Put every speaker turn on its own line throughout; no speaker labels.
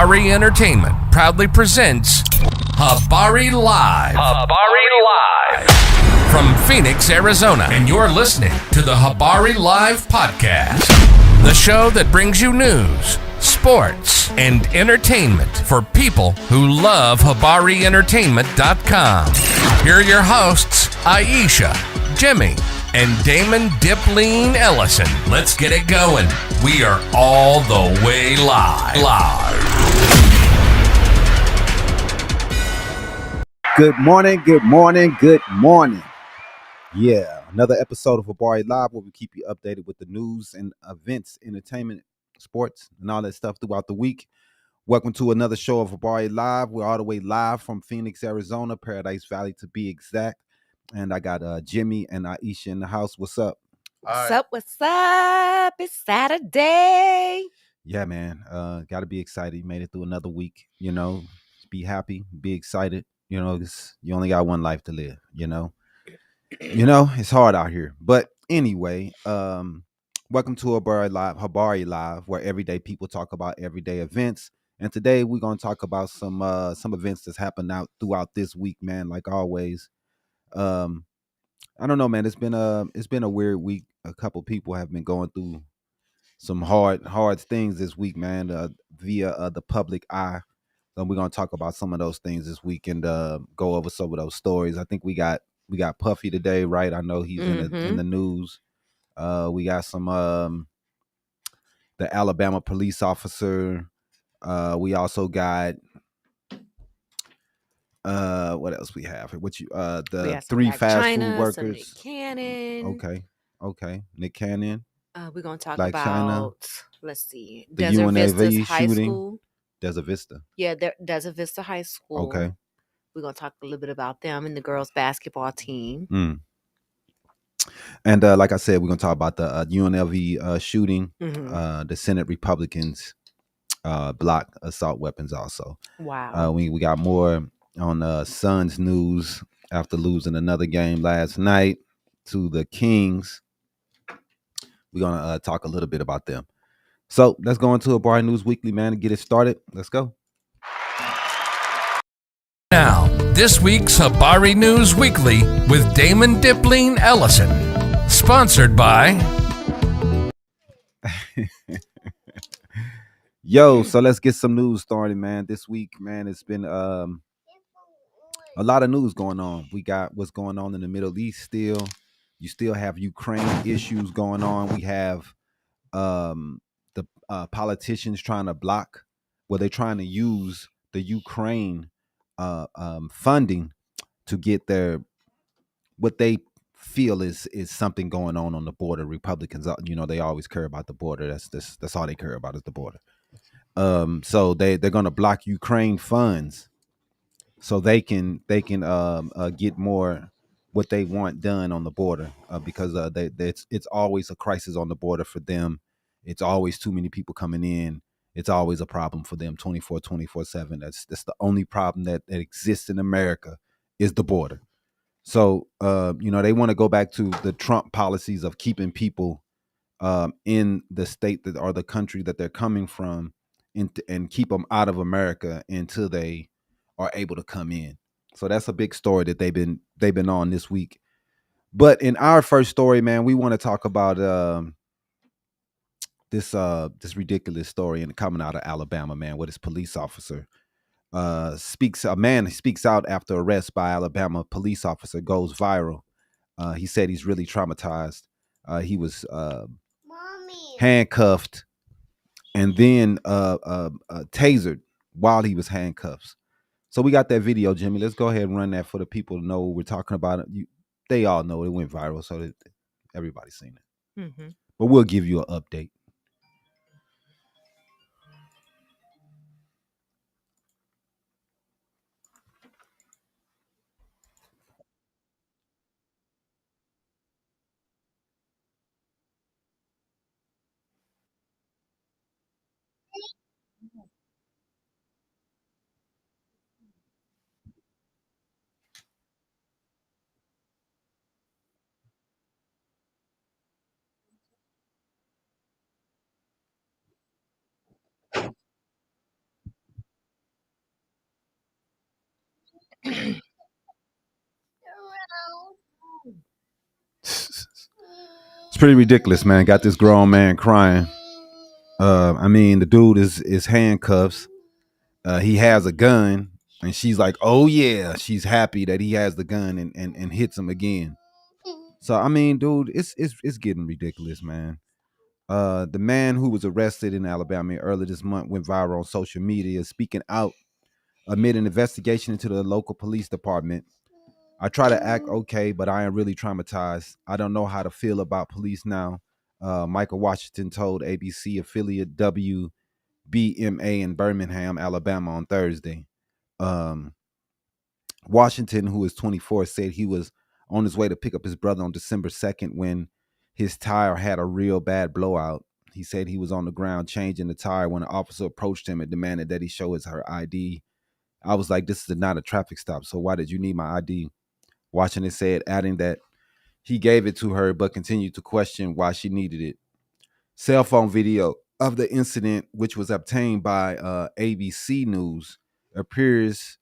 Habari Entertainment proudly presents Habari Live. Habari Live. From Phoenix, Arizona. And you're listening to the Habari Live podcast. The show that brings you news, sports, and entertainment for people who love HabariEntertainment.com. Here are your hosts, Iesha, Jimmy, and Damon Dip Ellison. Let's get it going. We are all the way live.
Good morning, good morning, good morning. Yeah, another episode of Habari Live where we keep you updated with the news and events, entertainment, sports, and all that stuff throughout the week. Welcome to another show of Habari Live. We're all the way live from Phoenix, Arizona, Paradise Valley to be exact. And I got Jimmy and Iesha in the house. What's up?
What's up? What's up? It's Saturday.
Yeah, man. Got to be excited. You made it through another week. You know, be happy, be excited. You know, you only got one life to live. You know, it's hard out here. But anyway, welcome to Habari Live, where everyday people talk about everyday events. And today we're gonna talk about some events that's happened out throughout this week, man. Like always. I don't know, man. It's been a weird week. A couple people have been going through some hard things this week, man. Via the public eye. So we're gonna talk about some of those things this week and go over some of those stories. I think we got Puffy today, right? I know he's in the news. We got some the Alabama police officer. We also got what else we have? The three fast food workers.
Nick Cannon.
Okay. Nick Cannon.
We're gonna talk
Like
about
China,
let's see,
the
Desert
UNLV
Vista's high
shooting.
school.
Desert Vista.
Yeah, Desert Vista High School.
Okay.
We're gonna talk a little bit about them and the girls' basketball team.
And like I said, we're gonna talk about the UNLV shooting. The Senate Republicans block assault weapons. Also,
wow.
We got more on Suns news after losing another game last night to the Kings. We're gonna talk a little bit about them. So let's go into Habari News Weekly, man, and get it started. Let's go.
Now, this week's Habari News Weekly with Damon Dip Ellison. Sponsored by...
Yo, so let's get some news started, man. This week, man, it's been a lot of news going on. We got what's going on in the Middle East still. You still have Ukraine issues going on. We have the politicians trying to block, they're trying to use the Ukraine funding to get what they feel is something going on the border. Republicans, they always care about the border. That's all they care about is the border. So they're going to block Ukraine funds so they can get more what they want done on the border because it's always a crisis on the border for them. It's always too many people coming in. It's always a problem for them 24/7. That's the only problem that exists in America is the border. So, they want to go back to the Trump policies of keeping people in the state that or the country that they're coming from and keep them out of America until they are able to come in. So that's a big story that they've been on this week. But in our first story, man, we want to talk about this ridiculous story and coming out of Alabama, man, where this police officer speaks out after arrest by Alabama police officer goes viral. He said he's really traumatized. He was handcuffed and then tasered while he was handcuffed. So we got that video, Jimmy. Let's go ahead and run that for the people to know what we're talking about. They all know it went viral, so everybody's seen it. But we'll give you an update. It's pretty ridiculous, man. Got this grown man crying. I mean, the dude is handcuffs. He has a gun, and she's like, "Oh yeah," she's happy that he has the gun and hits him again. So I mean, dude, it's getting ridiculous, man. The man who was arrested in Alabama earlier this month went viral on social media, speaking out amid an investigation into the local police department. I try to act okay, but I am really traumatized. I don't know how to feel about police now. Michael Washington told ABC affiliate WBMA in Birmingham, Alabama on Thursday. Um, Washington, who is 24, said he was on his way to pick up his brother on December 2nd when his tire had a real bad blowout. He said he was on the ground changing the tire when an officer approached him and demanded that he show her ID. I was like, this is not a traffic stop, so why did you need my ID? Washington said, adding that he gave it to her but continued to question why she needed it. Cell phone video of the incident, which was obtained by ABC News, appears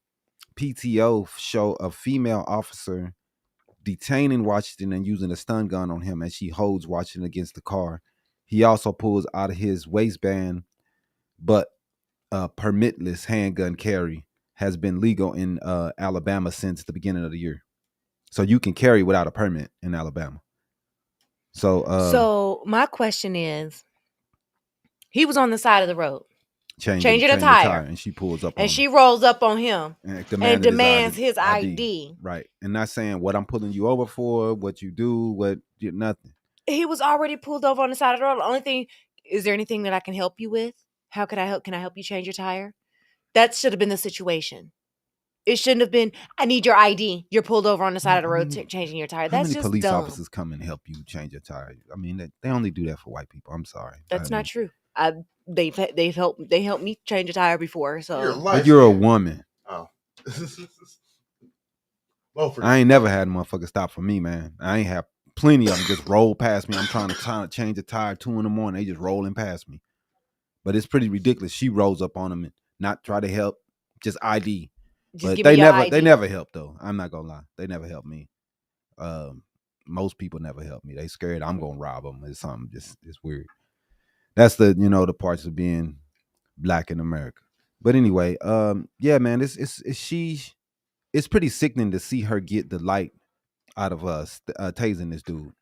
PTO show a female officer detaining Washington and using a stun gun on him as she holds Washington against the car. He also pulls out of his waistband, but permitless handgun carry has been legal in Alabama since the beginning of the year. So you can carry without a permit in Alabama.
So my question is, he was on the side of the road changing a
the
tire,
and she pulls up on
and she
him
rolls up on him
and
demands his ID.
Right. And not saying what I'm pulling you over for, what you do, nothing.
He was already pulled over on the side of the road. The only thing, is there anything that I can help you with? How could I help? Can I help you change your tire? That should have been the situation. It shouldn't have been, I need your ID. You're pulled over on the side of the road changing your tire.
How
That's
many
just
police
dumb.
officers come and help you change your tire? I mean, they only do that for white people. I'm sorry.
That's not true. They've helped me change a tire before. So
but you're a woman.
Oh.
I ain't never had a motherfucker stop for me, man. I ain't have plenty of them just roll past me. I'm trying to change a tire 2 a.m. They just rolling past me. But it's pretty ridiculous. She rolls up on them and not try to help, just ID.
just
but they never help though. I'm not gonna lie. They never help me. Most people never help me. They scared I'm gonna rob them. It's something it's weird. That's the parts of being black in America. But anyway, yeah, man, it's pretty sickening to see her get the light out of us tasing this dude.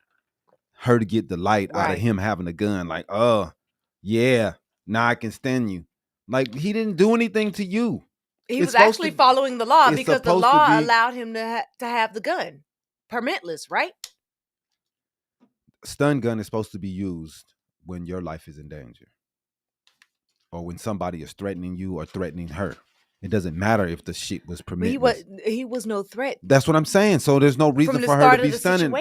Her to get the light out of him having a gun, like, oh yeah, now I can stand you. Like, he didn't do anything to you.
He was actually following the law because the law allowed him to have the gun. Permitless, right?
Stun gun is supposed to be used when your life is in danger or when somebody is threatening you or threatening her. It doesn't matter if the shit was permitless.
He was no threat.
That's what I'm saying. So there's no reason for her to be stunning.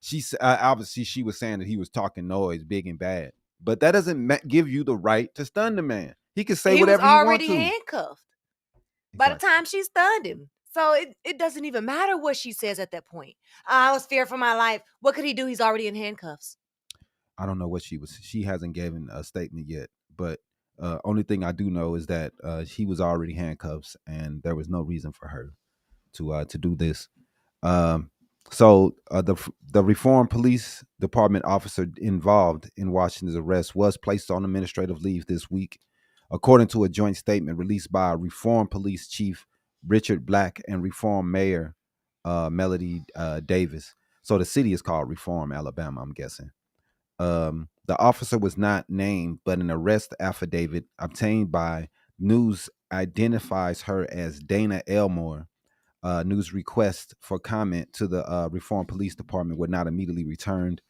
She
obviously she was saying that he was talking noise, big and bad. But that doesn't give you the right to stun the man. He can say whatever he wants to.
He was already handcuffed by the time she stunned him. So it doesn't even matter what she says at that point. I was feared for my life. What could he do? He's already in handcuffs.
I don't know what she hasn't given a statement yet. But only thing I do know is that he was already handcuffs and there was no reason for her to do this. So the Reform Police Department officer involved in Washington's arrest was placed on administrative leave this week, according to a joint statement released by Reform Police Chief Richard Black and Reform Mayor Melody Davis. So the city is called Reform, Alabama, I'm guessing. The officer was not named, but an arrest affidavit obtained by News identifies her as Dana Elmore. News request for comment to the Reform Police Department were not immediately returned.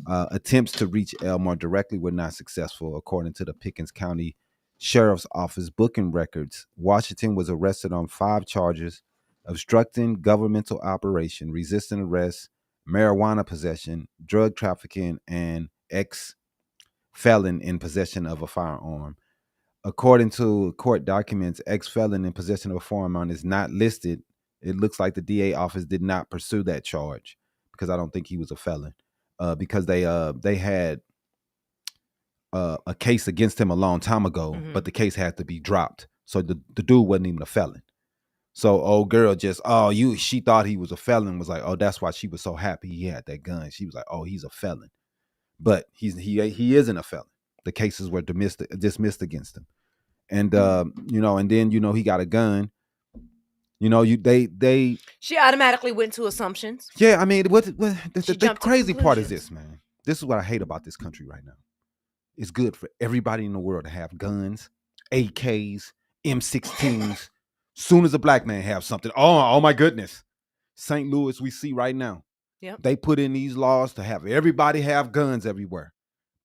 Attempts to reach Elmore directly were not successful, according to the Pickens County Sheriff's Office booking records. Washington was arrested on 5 charges: obstructing governmental operation, resisting arrest, marijuana possession, drug trafficking, and ex-felon in possession of a firearm. According to court documents, ex-felon in possession of a firearm is not listed. It looks like the DA office did not pursue that charge because I don't think he was a felon. Because they had a case against him a long time ago, but the case had to be dropped. So the dude wasn't even a felon. So old girl just, she thought he was a felon, was like, oh, that's why she was so happy he had that gun. She was like, oh, he's a felon. But he isn't a felon. The cases were dismissed against him. And and then he got a gun.
She automatically went to assumptions.
Yeah, I mean, the crazy part is
conclusions.
this, man. This is what I hate about this country right now. It's good for everybody in the world to have guns, AKs, M16s. Soon as a black man have something, oh my goodness. St. Louis, we see right now.
Yep.
They put in these laws to have everybody have guns everywhere.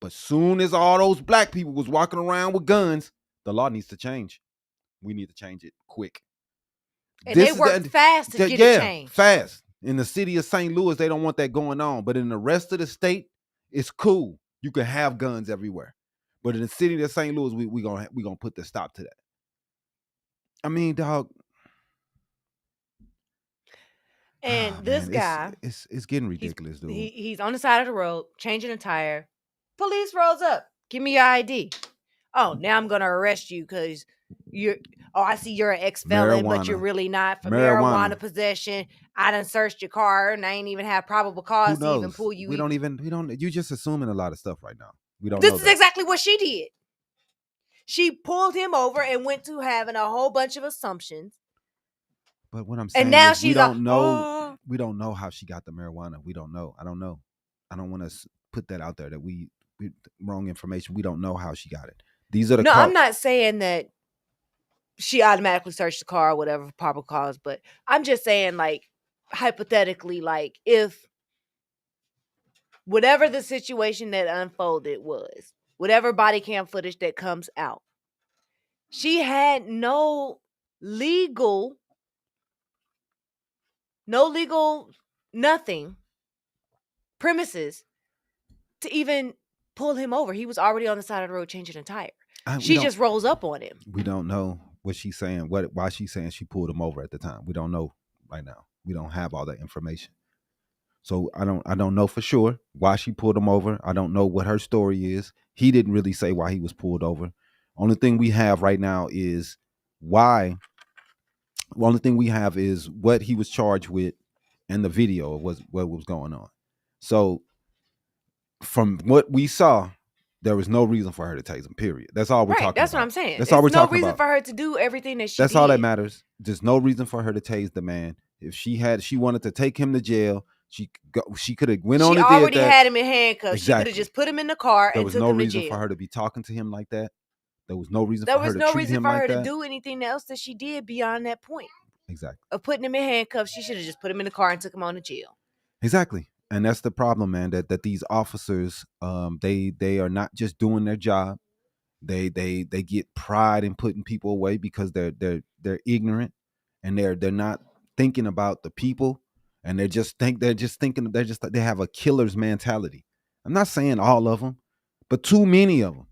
But soon as all those black people was walking around with guns, the law needs to change. We need to change it quick.
And they work fast to get it changed.
Fast. In the city of St. Louis, they don't want that going on. But in the rest of the state, it's cool. You can have guns everywhere. But in the city of St. Louis, we gonna put the stop to that. I mean, dog.
And this guy,
it's getting ridiculous, dude.
He's on the side of the road, changing a tire. Police rolls up. Give me your ID. Oh, now I'm gonna arrest you because you're. Oh, I see you're an ex-felon, but you're really not. For marijuana possession, I done searched your car and I ain't even have probable cause to even pull you.
We don't. You're just assuming a lot of stuff right now. We don't.
This is exactly what she did. She pulled him over and went to having a whole bunch of assumptions.
But what I'm saying,
and now
is we don't know how she got the marijuana. We don't know. I don't know. I don't want to put that out there that we wrong information. We don't know how she got it. These are the.
No, I'm not saying that she automatically searched the car or whatever for probable cause, but I'm just saying, like, hypothetically, like, if whatever the situation that unfolded was, whatever body cam footage that comes out, she had no legal nothing premises to even pull him over. He was already on the side of the road changing a tire. She just rolls up on him.
We don't know what she's saying, why she's saying she pulled him over at the time. We don't know right now. We don't have all that information. So I don't know for sure why she pulled him over. I don't know what her story is. He didn't really say why he was pulled over. Only thing we have right now is why. The only thing we have is what he was charged with and the video of what was going on. So from what we saw, there was no reason for her to tase him, period. That's all we're talking about.
That's what I'm saying.
That's all we're talking about.
No reason for her to do everything that she
That's
did.
all that matters. There's no reason for her to tase the man. If she wanted to take him to jail, she could have went on and did that. She
already had him in handcuffs.
Exactly.
She could have just put him in the car and took him to jail.
There was no reason for her to be talking to him like that. There was no reason for her to treat him like that. There was no reason for her to
do anything else that she did beyond that point.
Exactly.
Of putting him in handcuffs, she should have just put him in the car and took him on to jail.
Exactly. And that's the problem, man, that these officers, they are not just doing their job. They get pride in putting people away because they're ignorant and they're not thinking about the people, and they have a killer's mentality. I'm not saying all of them, but too many of them.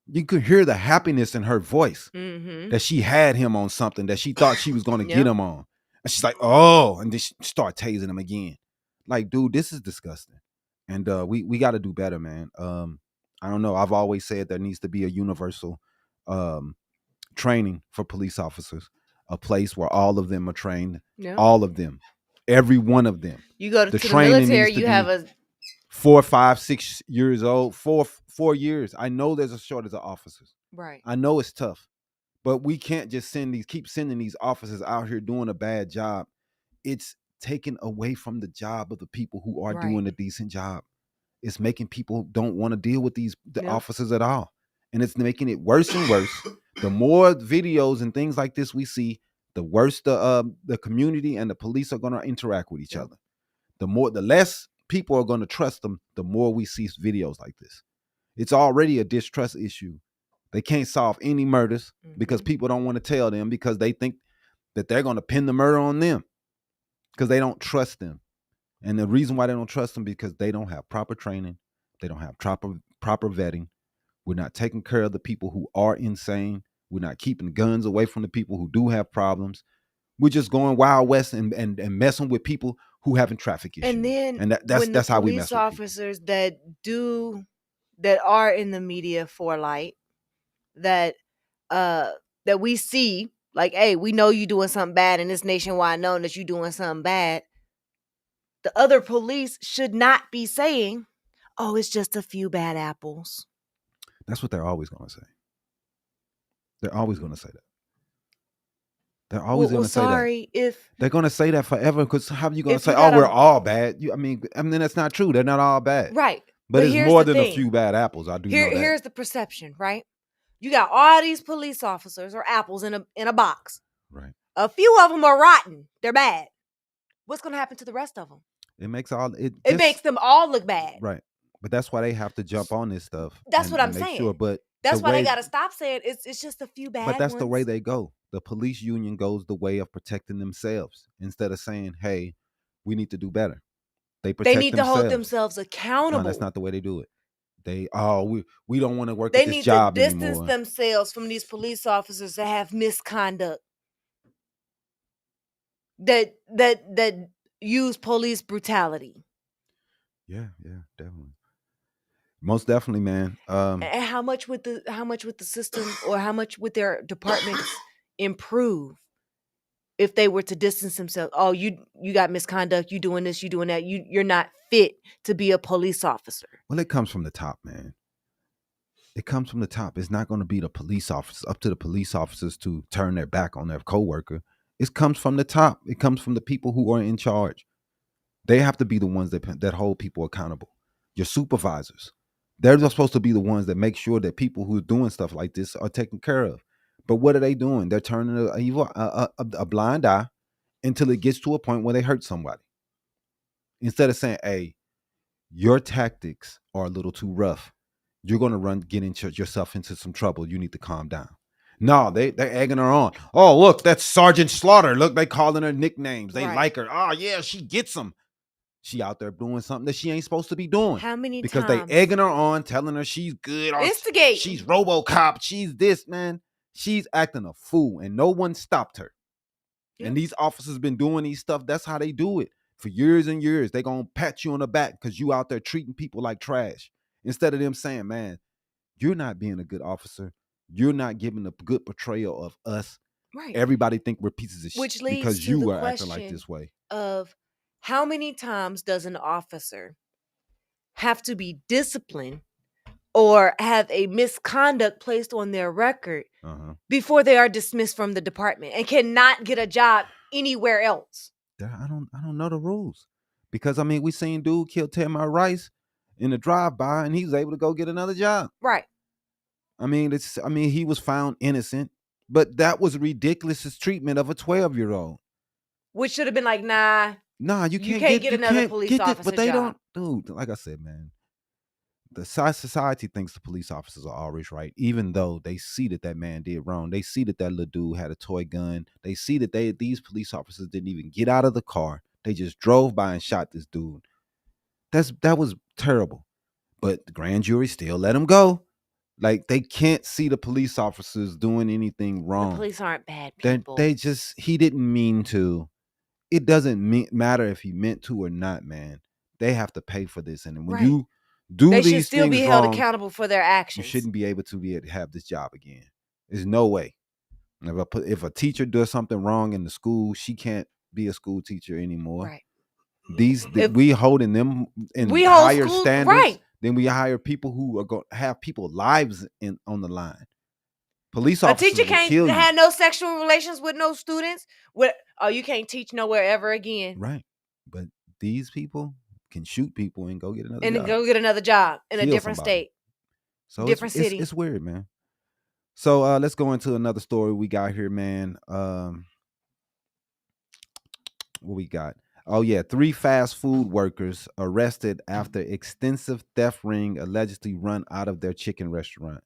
You could hear the happiness in her voice that she had him on something that she thought she was going to get him on. And she's like, oh, and then she start tasing him again. Like, dude, this is disgusting. And we got to do better, man. I don't know. I've always said there needs to be a universal training for police officers, a place where all of them are trained, all of them, every one of them.
You go to the military, you have a
4, 5, 6 years old, 4 years. I know there's a shortage of officers.
Right.
I know it's tough, but we can't just keep sending these officers out here doing a bad job. It's taken away from the job of the people who are doing a decent job. It's making people don't want to deal with the officers at all. And it's making it worse and worse. The more videos and things like this we see, the worse the community and the police are going to interact with each other. The less people are going to trust them, the more we see videos like this. It's already a distrust issue. They can't solve any murders because people don't want to tell them because they think that they're going to pin the murder on them because they don't trust them. And the reason why they don't trust them because they don't have proper training. They don't have proper vetting. We're not taking care of the people who are insane. We're not keeping guns away from the people who do have problems. We're just going wild west and messing with people who having traffic issues.
And then
that's how we mess with
police officers that are in the media for light that we see Like, hey, we know you doing something bad, and it's nationwide known that you doing something bad. The other police should not be saying, oh, it's just a few bad apples.
That's what they're always going to say. They're always going to say that. They're always going to say that.
Sorry, if
they're going to say that forever, because how are you going to say,
got
we're all bad? I mean, that's not true. They're not all bad.
Right.
But it's more than a few bad apples. I do know that.
Here's the perception, right? You got all these police officers or apples in a box.
Right.
A few of them are rotten. They're bad. What's going to happen to the rest of them?
It makes
them all look bad.
Right. But that's why they have to jump on this stuff.
That's what I'm saying.
Sure. But
that's why they got to stop saying it's just a few bad.
But that's
ones.
the way they go. The police union goes the way of protecting themselves instead of saying, "Hey, we need to do better." They need
to hold themselves accountable.
No, that's not the way they do it. We don't want to work at this job anymore. They need to
distance themselves from these police officers that have misconduct, that use police brutality.
Yeah, definitely. Most definitely, man.
And how much would the system, or how much would their departments improve if they were to distance themselves? Oh, you got misconduct, you doing this, you doing that, you're not fit to be a police officer.
Well, it comes from the top, man. It comes from the top. It's not going to be the police officers, up to the police officers to turn their back on their coworker. It comes from the top. It comes from the people who are in charge. They have to be the ones that hold people accountable. Your supervisors, they're supposed to be the ones that make sure that people who are doing stuff like this are taken care of. But what are they doing? They're turning a blind eye until it gets to a point where they hurt somebody. Instead of saying, "Hey, your tactics are a little too rough. You're going to get yourself into some trouble. You need to calm down." No, they're egging her on. Oh, look, that's Sergeant Slaughter. Look, they calling her nicknames. They like her. Oh, yeah, she gets them. She out there doing something that she ain't supposed to be doing.
How many times?
Because they egging her on, telling her she's good.
Instigate.
She's RoboCop. She's this, man. She's acting a fool, and no one stopped her. Yep. And these officers been doing these stuff. That's how they do it. For years and years, they going to pat you on the back because you out there treating people like trash. Instead of them saying, man, you're not being a good officer. You're not giving a good portrayal of us.
Right.
Everybody think we're pieces of shit because you are acting like this way.
Of how many times does an officer have to be disciplined or have a misconduct placed on their record before they are dismissed from the department and cannot get a job anywhere else?
I don't know the rules, because I mean, we seen dude kill Tamar Rice in a drive-by and he was able to go get another job.
Right.
I mean, he was found innocent, but that was ridiculous treatment of a 12-year-old.
Which should have been like, nah,
you can't get another
police officer
but they
job.
Dude, like I said, man, the society thinks the police officers are always right, even though they see that man did wrong. They see that little dude had a toy gun. They see that these police officers didn't even get out of the car. They just drove by and shot this dude. That was terrible. But the grand jury still let him go. Like, they can't see the police officers doing anything wrong.
The police aren't bad people.
He didn't mean to. It doesn't matter if he meant to or not, man. They have to pay for this. And when you do these things wrong, they should still be held
accountable for their actions.
You shouldn't be able to have this job again. There's no way. If a teacher does something wrong in the school, she can't be a school teacher anymore. Right. We holding them in higher standards. Right. Then we hire people who are going to have people's lives on the line. Police officers.
A teacher can't have no sexual relations with no students. You can't teach nowhere ever again.
Right. But these people can shoot people and go get another
job in a different state.
So
different city.
It's weird, man. So let's go into another story we got here, man. What we got? Oh, yeah. 3 fast food workers arrested after extensive theft ring allegedly run out of their chicken restaurant.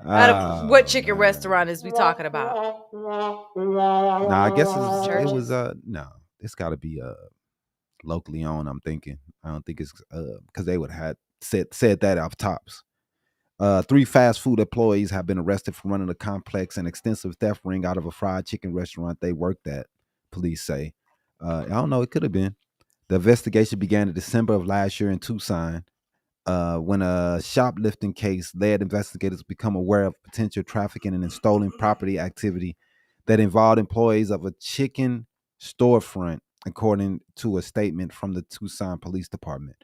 What chicken restaurant is we talking about?
I guess it was no. It's got to be locally owned, I'm thinking. I don't think it's because they would have said that off tops. 3 fast food employees have been arrested for running a complex and extensive theft ring out of a fried chicken restaurant they worked at, police say. I don't know. It could have been. The investigation began in December of last year in Tucson. when a shoplifting case led investigators to become aware of potential trafficking and stolen property activity that involved employees of a chicken storefront, according to a statement from the Tucson Police Department.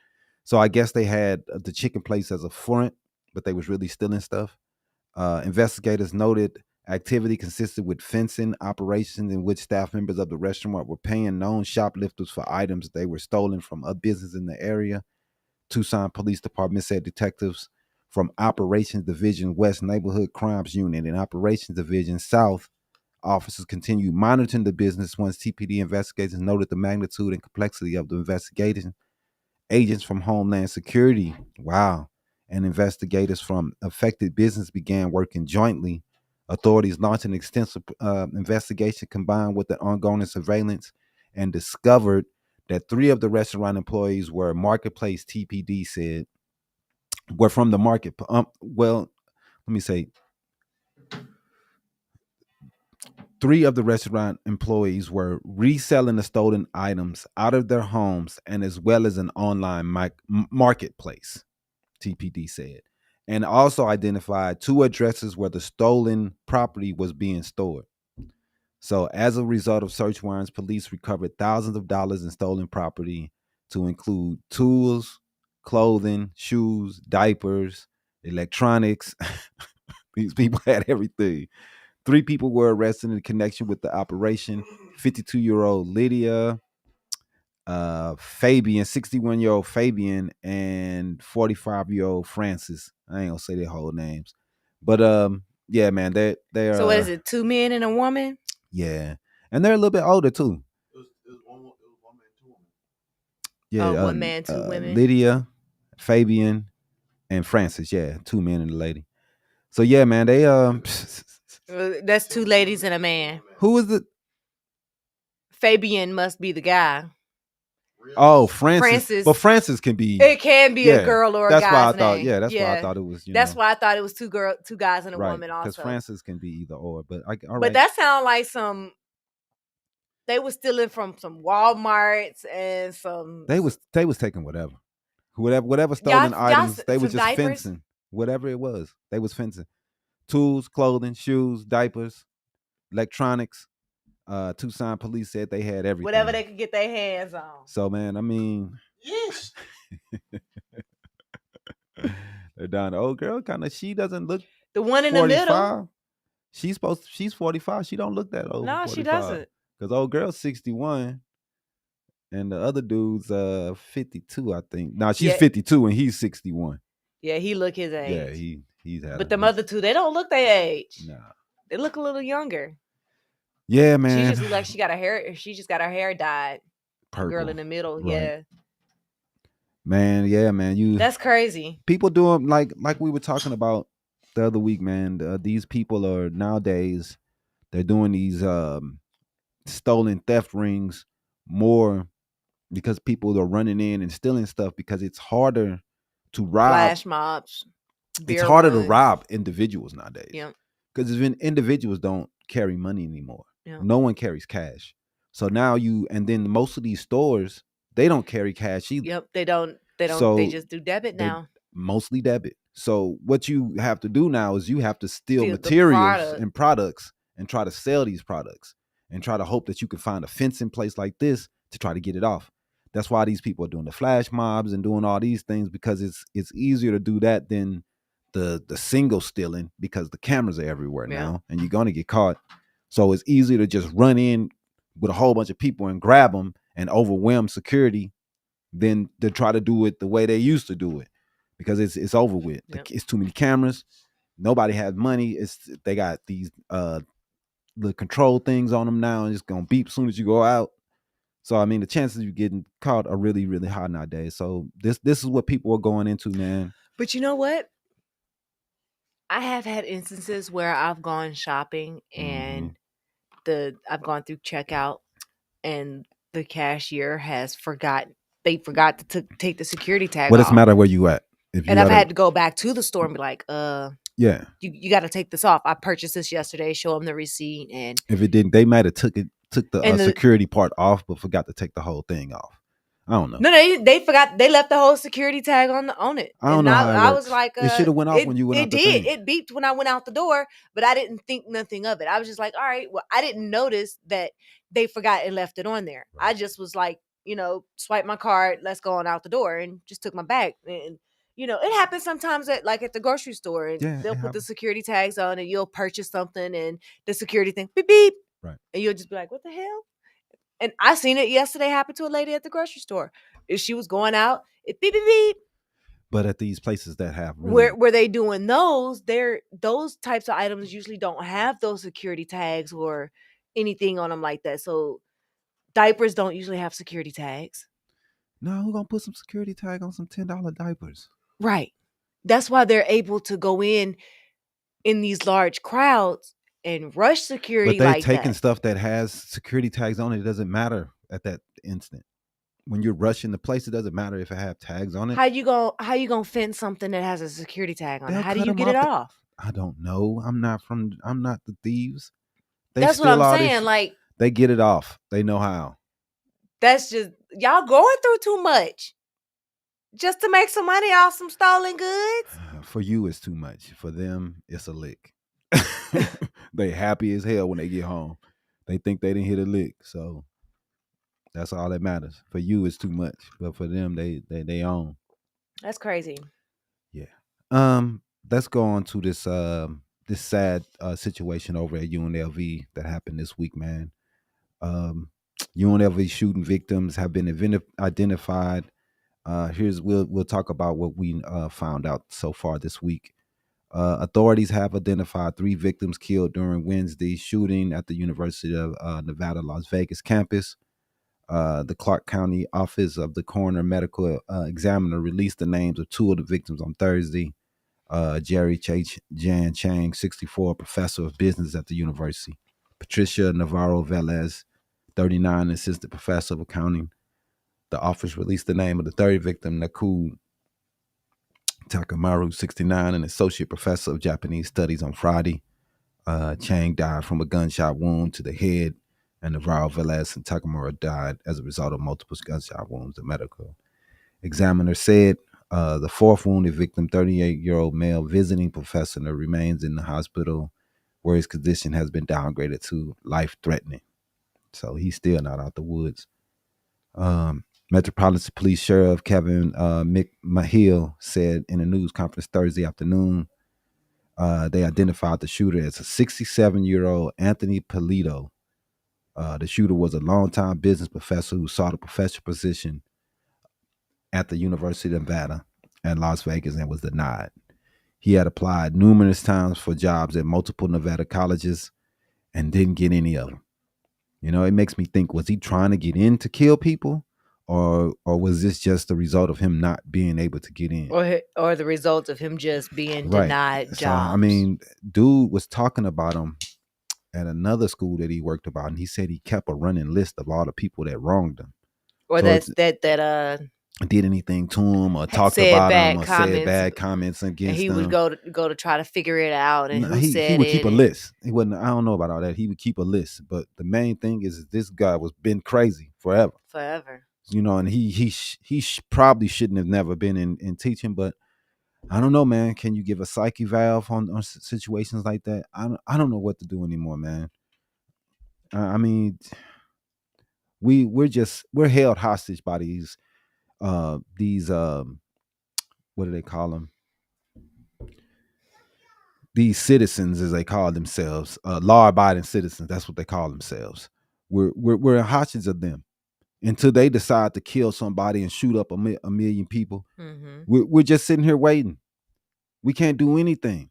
So I guess they had the chicken place as a front, but they was really stealing stuff. Investigators noted activity consisted with fencing operations in which staff members of the restaurant were paying known shoplifters for items they were stolen from a business in the area. Tucson Police Department said detectives from Operations Division West Neighborhood Crimes Unit and Operations Division South officers continued monitoring the business once TPD investigators noted the magnitude and complexity of the investigation. Agents from Homeland Security, wow, and investigators from affected business began working jointly. Authorities launched an extensive investigation combined with the ongoing surveillance and discovered that 3 of the restaurant employees were marketplace. TPD said were from the market. Well, let me say 3 of the restaurant employees were reselling the stolen items out of their homes and as well as an online marketplace, TPD said, and also identified 2 addresses where the stolen property was being stored. So as a result of search warrants, police recovered thousands of dollars in stolen property to include tools, clothing, shoes, diapers, electronics. These people had everything. 3 people were arrested in connection with the operation. 52-year-old Lydia, Fabian, 61-year-old Fabian, and 45-year-old Francis. I ain't gonna say their whole names. But yeah, man, they're
So what is it, 2 men and a woman?
Yeah. And they're a little bit older too.
It was one man, 2 women.
Yeah,
1 man, 2 women.
Lydia, Fabian, and Francis. Yeah, 2 men and a lady. So yeah, man, they
That's 2 ladies and a man.
who is it?
Fabian must be the guy.
Oh, Francis.
Francis.
But Francis can be.
It can be
Yeah,
a girl or a
that's
guy's
why I thought.
name.
Yeah, that's why I thought it was.
That's why I thought it was 2 guys and a
right,
woman also.
because Francis can be either or. But all right.
But that sounds like some. They were stealing from some Walmarts and some.
They was taking whatever stolen items. They was just
diapers?
fencing whatever it was. They was fencing tools, clothing, shoes, diapers, electronics. Tucson police said they had everything.
Whatever they could get their hands on.
So man, I mean,
Yes.
they're down. The old girl kind of. She doesn't look.
The one in
45.
the middle.
She's 45. She don't look that old.
No, she doesn't.
Because old girl's 61, and the other dude's 52, I think. No, she's 52 and he's 61.
Yeah, he look his age.
Yeah, he's had.
But the other 2, they don't look their age.
Nah.
They look a little younger.
Yeah, man.
She just look like she just got her hair dyed.
Purple.
Girl in the middle,
Right.
yeah.
Man, yeah, man.
That's crazy.
People doing like we were talking about the other week, man. These people are nowadays they're doing these stolen theft rings more because people are running in and stealing stuff because it's harder to rob.
Flash mobs.
It's harder to rob individuals nowadays.
Yeah.
Because even individuals don't carry money anymore.
Yeah.
No one carries cash. So now and then most of these stores, they don't carry cash either.
Yep, they don't.
So
they just do debit now.
Mostly debit. So what you have to do now is you have to steal materials and products and try to sell these products and try to hope that you can find a fencing place like this to try to get it off. That's why these people are doing the flash mobs and doing all these things, because it's easier to do that than the single stealing, because the cameras are everywhere now and you're going to get caught. So it's easier to just run in with a whole bunch of people and grab them and overwhelm security than to try to do it the way they used to do it, because it's over with. Yep. It's too many cameras. Nobody has money. They got these the control things on them now, and it's gonna beep as soon as you go out. So I mean, the chances of you getting caught are really, really high nowadays. So this is what people are going into, man.
But you know what? I have had instances where I've gone shopping and I've gone through checkout and the cashier has forgot to take the security tag off.
What does it matter where you at?
And I've had to go back to the store and be like,
yeah,
you got to take this off. I purchased this yesterday. Show them the receipt, and
if it didn't, they might have took the security part off, but forgot to take the whole thing off. I don't know.
No, they forgot. They left the whole security tag on it.
I don't
And
know how it
I was
works.
like,
It should have went off when you went
it
out the
did.
thing.
It beeped when I went out the door, but I didn't think nothing of it. I was just like, all right, well, I didn't notice that they forgot and left it on there. I just was like, swipe my card, let's go on out the door, and just took my bag. And it happens sometimes at the grocery store, and
Yeah,
they'll
it
put the
happens.
security tags on, and you'll purchase something, and the security thing beep beep,
Right.
and you'll just be like, what the hell? And I seen it yesterday happen to a lady at the grocery store. She was going out, it beep beep beep.
But at these places that have really,
Where they doing those, those types of items usually don't have those security tags or anything on them like that. So diapers don't usually have security tags.
no, we're gonna put some security tag on some $10 diapers.
Right. That's why they're able to go in these large crowds and rush security
But they
like
taking
that.
stuff that has security tags on it. It doesn't matter at that instant. When you're rushing the place, it doesn't matter if it have tags on it.
How you gonna fence something that has a security tag on it?
They'll
How do
cut
you
'em
get it
off
off?
I don't know. I'm not the thieves. They
That's what
steal
I'm
all
saying.
this.
Like,
They get it off. They know how.
that's just y'all going through too much just to make some money off some stolen goods.
For you, it's too much. For them, it's a lick. They happy as hell when they get home. They think they didn't hit a lick. So that's all that matters. For you, it's too much. But for them, they own.
That's crazy.
Yeah. Let's go on to this this sad situation over at UNLV that happened this week, man. UNLV shooting victims have been identified. We'll talk about what we found out so far this week. Authorities have identified 3 victims killed during Wednesday's shooting at the University of Nevada, Las Vegas campus. The Clark County Office of the Coroner Medical Examiner released the names of 2 of the victims on Thursday. Jerry Jan Chang, 64, professor of business at the university. Patricia Navarro Velez, 39, assistant professor of accounting. The office released the name of the 3rd victim, Naku Takamaru, 69, an associate professor of Japanese studies, on Friday. Chang died from a gunshot wound to the head, and Navarro Velez and Takamaru died as a result of multiple gunshot wounds, the medical examiner said. The 4th wounded victim, 38-year-old male visiting professor, remains in the hospital where his condition has been downgraded to life-threatening. So he's still not out the woods. Metropolitan Police Sheriff Kevin McMahill said in a news conference Thursday afternoon they identified the shooter as a 67-year-old Anthony Polito. The shooter was a longtime business professor who sought a professional position at the University of Nevada and Las Vegas and was denied. He had applied numerous times for jobs at multiple Nevada colleges and didn't get any of them. You know, it makes me think, was he trying to get in to kill people? Or was this just the result of him not being able to get in?
Or the result of him just being
Right.
denied
So,
jobs.
I mean, dude was talking about him at another school that he worked about, and he said he kept a running list of all the people that wronged him.
or
so
that
did anything to him or talked
said
about
bad
him or said
comments,
bad comments
and
against
he
them.
would go to try to figure it out, and
No,
who
he
said
would
it,
keep a
and
list. He wouldn't. I don't know about all that. He would keep a list, but the main thing is this guy was been crazy forever.
forever.
You know, and he probably shouldn't have never been in teaching, but I don't know, man. Can you give a psyche valve on situations like that? I don't know what to do anymore, man. I mean, we're held hostage by these what do they call them? These citizens, as they call themselves, law-abiding citizens. That's what they call themselves. We're hostage of them until they decide to kill somebody and shoot up a million people.
Mm-hmm.
We're just sitting here waiting. We can't do anything.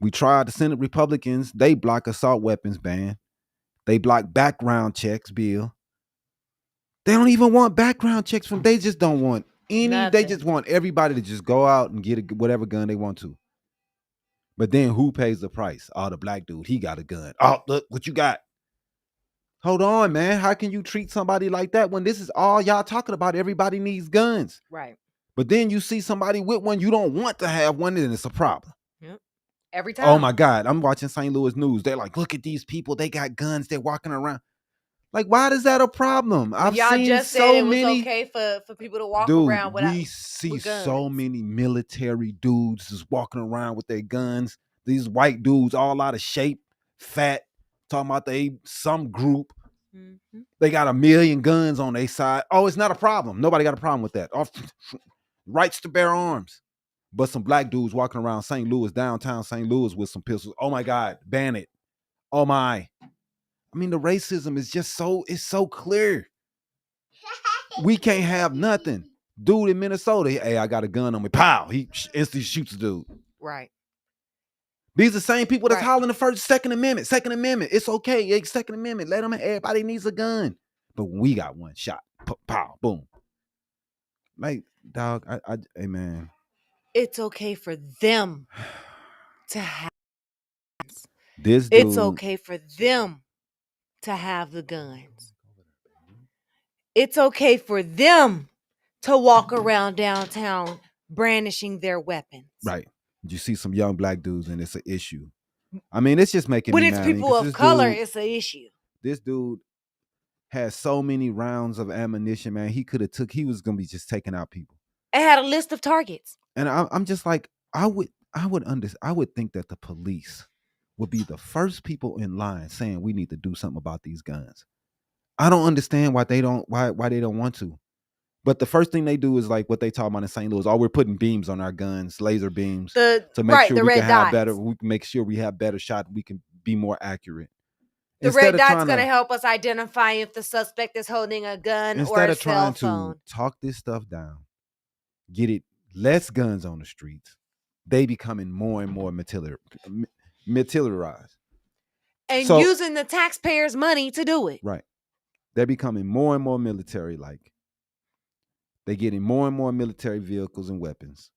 We tried the Senate Republicans. They block assault weapons ban. They block background checks bill. They don't even want background checks from. They just don't want any. They
Nothing.
just want everybody to just go out and get whatever gun they want to. But then who pays the price? Oh, the black dude. He got a gun. Oh, look what you got. Hold on, man. How can you treat somebody like that when this is all y'all talking about? Everybody needs guns.
Right.
But then you see somebody with one, you don't want to have one, and it's a problem.
Yep. Every time.
Oh my God. I'm watching St. Louis news. They're like, look at these people. They got guns. They're walking around. Like, why is that a problem? I've
Y'all
seen
just said
so
it was
many.
okay for people to walk
Dude,
around without
we see
with
so
guns.
many military dudes just walking around with their guns. These white dudes, all out of shape, fat, talking about some group.
Mm-hmm.
They got 1 million guns on their side. Oh, it's not a problem. Nobody got a problem with that. Rights to bear arms. But some black dudes walking around St. Louis, downtown St. Louis, with some pistols. Oh my God, ban it. Oh my. I mean, the racism is just it's so clear. We can't have nothing. Dude in Minnesota, hey, I got a gun on me. Pow! He instantly shoots the dude.
Right.
These are the same people that's
Right.
hollering the Second Amendment. Second Amendment. It's okay. Second Amendment. Let them. Everybody needs a gun. But when we got one shot, pow, boom. Like, dog, hey man.
It's okay for them to have.
This dude.
It's okay for them to have the guns. It's okay for them to walk around downtown brandishing their weapons.
Right. You see some young black dudes and it's an issue. I mean, it's just making
when
me
it's
mad.
people of color,
dude,
it's an issue.
This dude has so many rounds of ammunition, man. He was gonna be just taking out people.
It had a list of targets.
And I'm just like, I would think that the police would be the first people in line saying we need to do something about these guns. I don't understand why they don't want to. But the first thing they do is like what they talk about in St. Louis. Oh, we're putting beams on our guns, laser beams, to make sure we can have better. We can make sure we have better shot. We can be more accurate.
The red dot's going to help us identify if the suspect is holding a gun or a cell phone.
Instead of trying to talk this stuff down, get it less guns on the streets, they becoming more and more militarized.
And using the taxpayers' money to do it.
Right. They're becoming more and more military-like. They're getting more and more military vehicles and weapons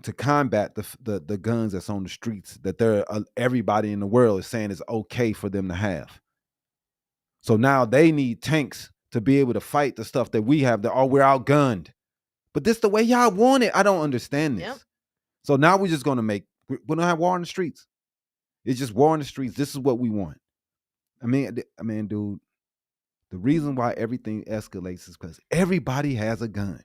to combat the guns that's on the streets that everybody in the world is saying is okay for them to have. So now they need tanks to be able to fight the stuff that we have we're outgunned. But this the way y'all want it. I don't understand this. Yep. So now we're just going to we're going to have war in the streets. It's just war in the streets. This is what we want. I mean, dude, the reason why everything escalates is because everybody has a gun.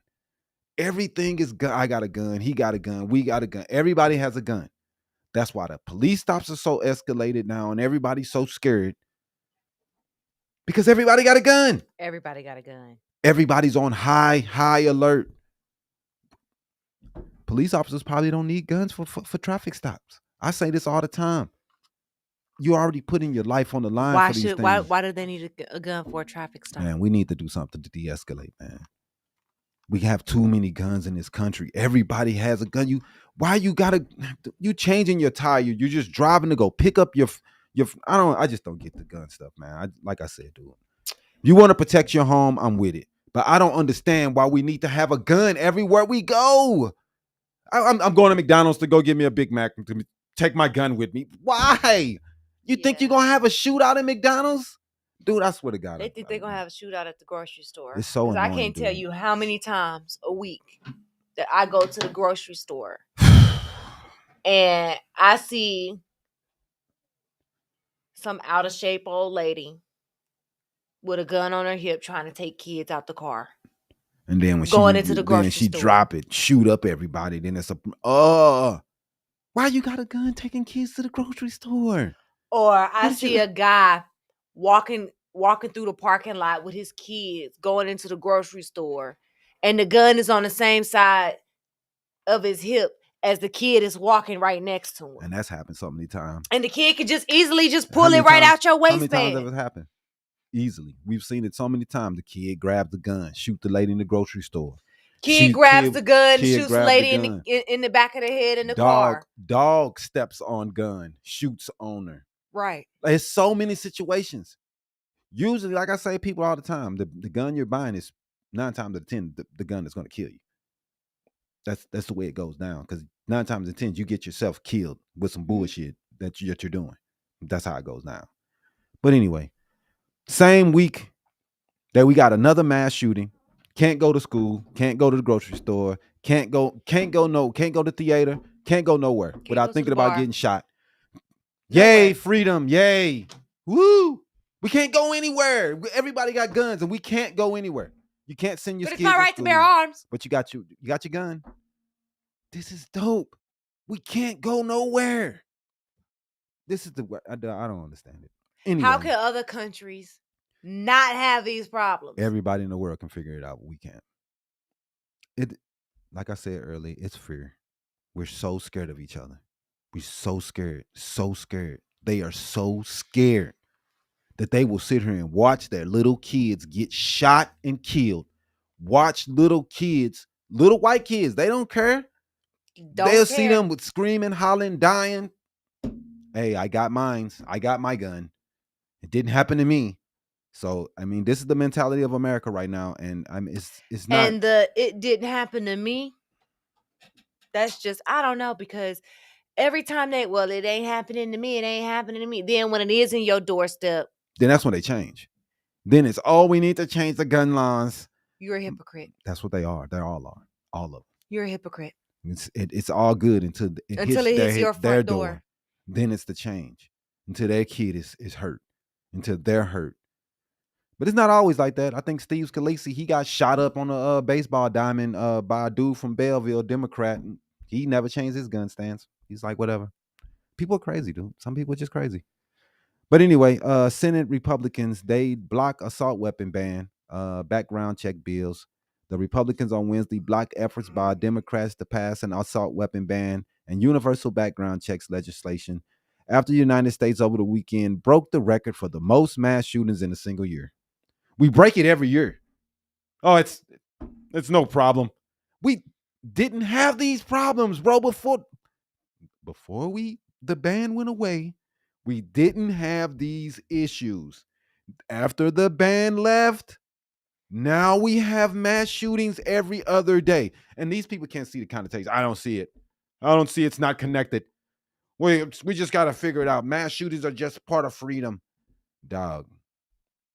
Everything is gun. I got a gun. He got a gun. We got a gun. Everybody has a gun. That's why the police stops are so escalated now and everybody's so scared. Because everybody got a gun.
Everybody got a gun.
Everybody's on high alert. Police officers probably don't need guns for traffic stops. I say this all the time. You already putting your life on the line for these things.
Why do they need a gun for a traffic stop?
Man, we need to do something to de-escalate, man. We have too many guns in this country. Everybody has a gun. You changing your tire. You're just driving to go pick up your I just don't get the gun stuff, man. Like I said, dude. You want to protect your home, I'm with it. But I don't understand why we need to have a gun everywhere we go. I'm going to McDonald's to go get me a Big Mac and to take my gun with me. Why? You think you're going to have a shootout at McDonald's? Dude, I swear to God.
They think they're going to have a shootout at the grocery store.
It's so annoying,
I can't tell you how many times a week that I go to the grocery store and I see some out of shape old lady with a gun on her hip trying to take kids out the car.
And then when she drop it, shoot up everybody. Then it's why you got a gun taking kids to the grocery store?
Or I see a guy walking through the parking lot with his kids going into the grocery store, and the gun is on the same side of his hip as the kid is walking right next to him.
And that's happened so many times.
And the kid could just easily pull it right out your waistband.
How many times have it happened? Easily. We've seen it so many times. The kid grabs the gun, shoot the lady in the grocery store.
Kid grabs the gun, shoots the lady in the back of the head in the car.
Dog steps on gun, shoots owner.
Right.
There's so many situations. Usually, like I say, people all the time, the gun you're buying is 9 times out of 10 the gun that's going to kill you. That's the way it goes down. Because 9 times out of 10 you get yourself killed with some bullshit that you're doing. That's how it goes down. But anyway, same week that we got another mass shooting. Can't go to school. Can't go to the grocery store. Can't go to theater. Can't go nowhere without thinking about getting shot. Yay, freedom. Yay. Woo. We can't go anywhere. Everybody got guns, and we can't go anywhere. You can't send your
But
kids
it's not right to bear arms.
but you got your gun. This is dope. We can't go nowhere. This is the way I don't understand it. Anyway,
How can other countries not have these problems?
everybody in the world can figure it out, but we can't. It, like I said earlier, it's fear. We're so scared of each other. We're so scared, so scared. They are so scared that they will sit here and watch their little kids get shot and killed. Watch little kids, little white kids. They don't care. They'll see them with screaming, hollering, dying. Hey, I got mines. I got my gun. It didn't happen to me. So I mean, this is the mentality of America right now, and it's not.
And it didn't happen to me. That's just, I don't know, because every time it ain't happening to me. It ain't happening to me. Then when it is in your doorstep,
then that's when they change. Then it's we need to change the gun laws.
You're a hypocrite.
That's what they are. They all are. All of them.
You're a hypocrite.
It's all good until it hits
your front door.
Then it's the change. Until their kid is hurt. Until they're hurt. But it's not always like that. I think Steve Scalise, he got shot up on a baseball diamond by a dude from Belleville, Democrat. He never changed his gun stance. He's like, whatever. People are crazy, dude. Some people are just crazy. But anyway, Senate Republicans, they block assault weapon ban, background check bills. The Republicans on Wednesday blocked efforts by Democrats to pass an assault weapon ban and universal background checks legislation after the United States over the weekend broke the record for the most mass shootings in a single year. We break it every year. Oh, it's no problem. We didn't have these problems, bro, before the ban went away. We didn't have these issues. After the ban left, now we have mass shootings every other day. And these people can't see the connotation. I don't see it. It's not connected. We just got to figure it out. Mass shootings are just part of freedom. Dog,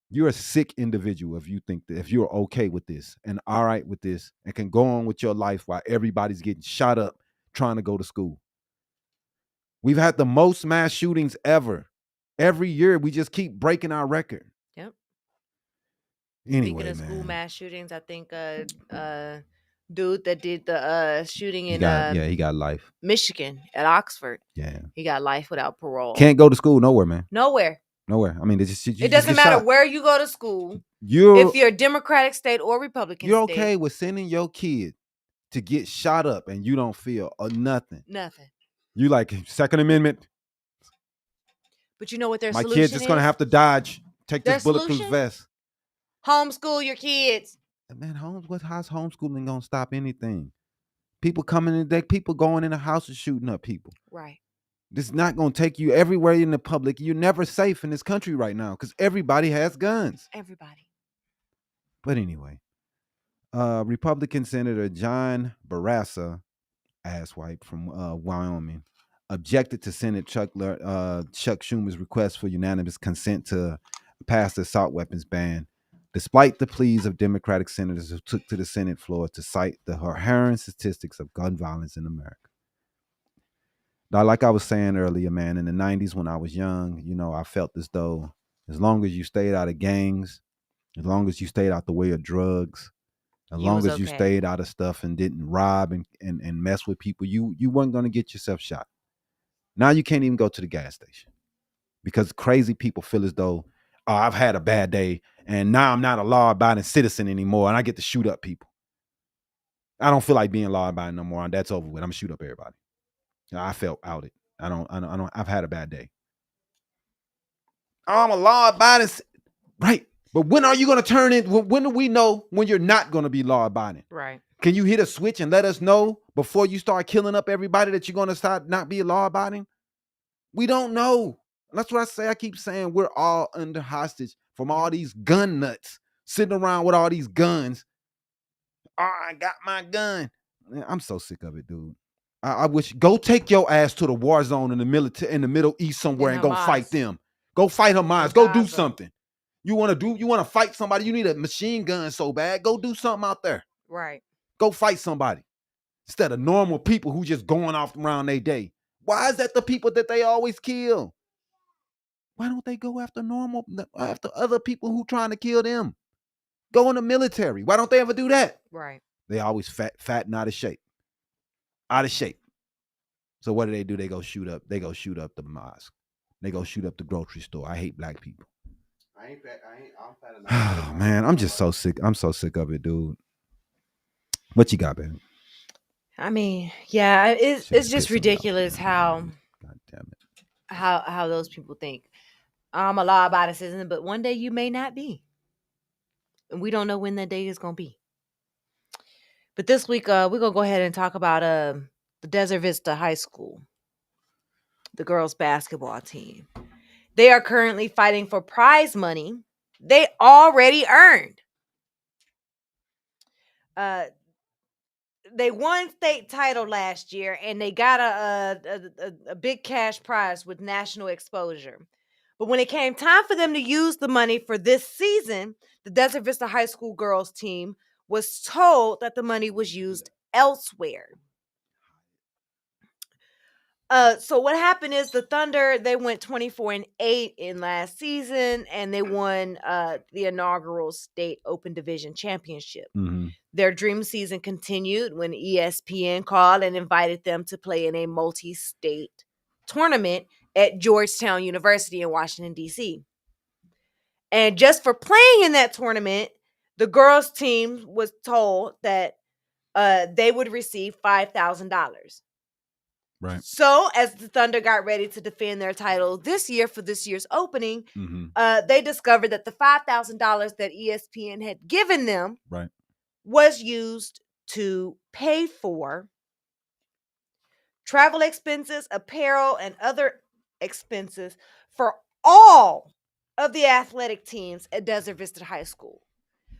you're a sick individual if you think that, if you're okay with this and all right with this and can go on with your life while everybody's getting shot up trying to go to school. We've had the most mass shootings ever. Every year, we just keep breaking our record.
Yep.
Anyway,
speaking of
man.
school mass shootings, I think dude that did the shooting in
he got life.
Michigan at Oxford.
Yeah.
He got life without parole.
Can't go to school nowhere, man.
Nowhere.
I mean,
it doesn't matter where you go to school. If you're a Democratic state or Republican
you're
state.
okay with sending your kid to get shot up and you don't feel nothing.
Nothing.
You like Second Amendment.
But you know what their
My
solution is?
kid's just going to have to dodge. Take
Their
this bulletproof
solution?
vest.
Homeschool your kids.
Man, how's homeschooling going to stop anything? People coming in the day, people going in the house and shooting up people.
Right.
This is not going to take you everywhere in the public. You're never safe in this country right now because everybody has guns.
Everybody.
But anyway, Republican Senator John Barraza, asswipe from Wyoming, objected to Senate Chuck Schumer's request for unanimous consent to pass the assault weapons ban, despite the pleas of Democratic senators who took to the Senate floor to cite the harrowing statistics of gun violence in America. Now, like I was saying earlier, man, in the 90s when I was young, I felt as though as long as you stayed out of gangs, as long as you stayed out the way of drugs, as long as you stayed out of stuff and didn't rob and mess with people, you weren't going to get yourself shot. Now you can't even go to the gas station because crazy people feel as though, oh, I've had a bad day and now I'm not a law-abiding citizen anymore and I get to shoot up people. I don't feel like being law-abiding no more. That's over with. I'm going to shoot up everybody. I felt outed. I've had a bad day. I'm a law-abiding. Right. But when are you going to turn in? When do we know when you're not going to be law-abiding?
Right.
Can you hit a switch and let us know before you start killing up everybody that you're going to start not be law-abiding? We don't know. That's what I say. I keep saying we're all under hostage from all these gun nuts sitting around with all these guns. Oh, I got my gun. Man, I'm so sick of it, dude. I wish go take your ass to the war zone in the Middle East somewhere and go fight them. Go fight Hamas. Go do something. You want to fight somebody? You need a machine gun so bad. Go do something out there.
Right.
Go fight somebody instead of normal people who just going off around their day. Why is that the people that they always kill? Why don't they go after after other people who trying to kill them? Go in the military. Why don't they ever do that?
Right.
They always fat and out of shape. Out of shape. So what do? They go shoot up the mosque. They go shoot up the grocery store. I hate black people.
I'm fat enough.
Oh man, I'm just so sick. I'm so sick of it, dude. What you got, man?
I mean, yeah, it's
Shit is
just
pissing me off,
ridiculous
man.
how
God damn it.
how those people think. I'm a law abiding citizen, but one day you may not be, and we don't know when that day is gonna be. But this week, we're gonna go ahead and talk about the Desert Vista High School, the girls basketball team. They are currently fighting for prize money they already earned. They won state title last year, and they got a big cash prize with national exposure. But when it came time for them to use the money for this season, the Desert Vista High School girls team was told that the money was used elsewhere. So what happened is the Thunder, they went 24-8 in last season, and they won the inaugural state open division championship.
Mm-hmm.
Their dream season continued when ESPN called and invited them to play in a multi-state tournament at Georgetown University in Washington, D.C. And just for playing in that tournament, the girls' team was told that they would receive $5,000.
Right.
So as the Thunder got ready to defend their title this year for this year's opening, they discovered that the $5,000 that ESPN had given them was used to pay for travel expenses, apparel, and other expenses for all of the athletic teams at Desert Vista High School.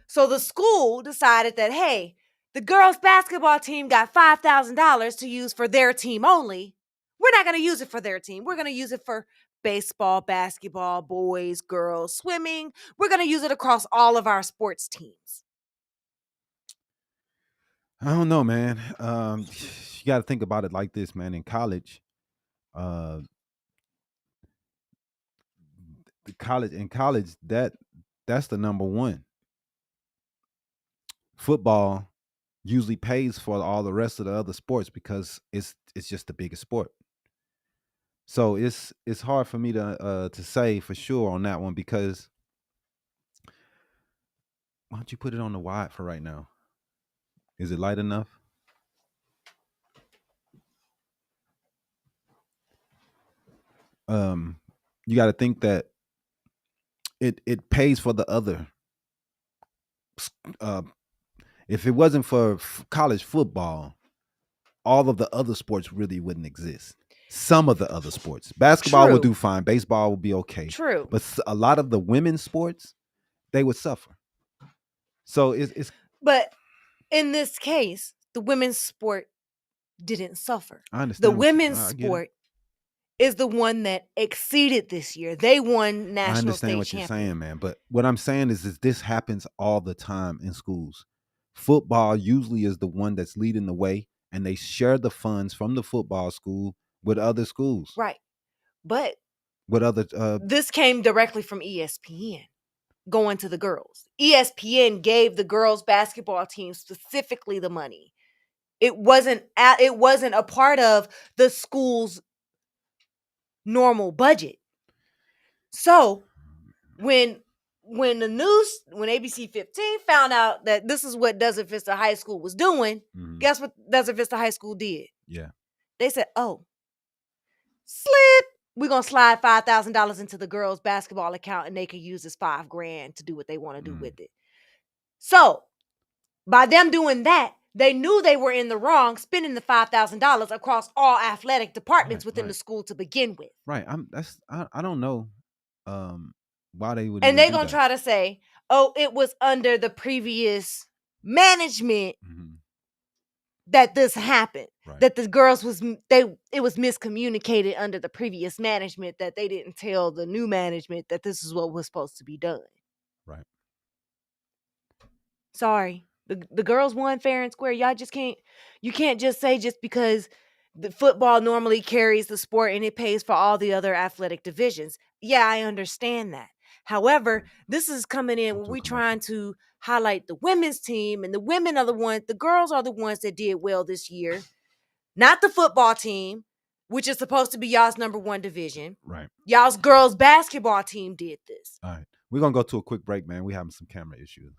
So the school decided that, hey, the girls' basketball team got $5,000 to use for their team only. We're not going to use it for their team. We're going to use it for baseball, basketball, boys, girls, swimming. We're going to use it across all of our sports teams.
I don't know, man. You got to think about it like this, man. In college, that's the number one. Football usually pays for all the rest of the other sports because it's just the biggest sport. So it's hard for me to say for sure on that one because why don't you put it on the wide for right now? Is it light enough? You got to think that it pays for the other. If it wasn't for college football, all of the other sports really wouldn't exist. Some of the other sports, basketball will do fine, baseball will be okay.
True,
but a lot of the women's sports, they would suffer. So it's.
But in this case, the women's sport didn't suffer.
I understand.
The women's sport is the one that exceeded this year. They won national.
I understand what you're saying, man. But what I'm saying is this happens all the time in schools. Football usually is the one that's leading the way, and they share the funds from the football school with other schools.
Right. But
with other
this came directly from ESPN going to the girls. ESPN gave the girls basketball team specifically the money. It wasn't a part of the school's normal budget. So when ABC 15 found out that this is what Desert Vista High School was doing, guess what Desert Vista High School did?
Yeah.
They said, oh, slip. We're going to slide $5,000 into the girls' basketball account and they could use this $5,000 to do what they want to do with it. So by them doing that, they knew they were in the wrong, spending the $5,000 across all athletic departments within the school to begin with.
Right. I don't know why they would.
And they're going to try to say, oh, it was under the previous management that this happened. Right. That the girls it was miscommunicated under the previous management that they didn't tell the new management that this is what was supposed to be done.
Right.
Sorry. The girls won fair and square. You can't just say just because The football normally carries the sport and it pays for all the other athletic divisions. Yeah, I understand that. However, this is coming in when we're trying to highlight the women's team, and the women are the ones, the girls are the ones that did well this year, not the football team, which is supposed to be y'all's number one division.
Right.
Y'all's girls basketball team did this.
All right. We're going to go to a quick break, man. We're having some camera issues.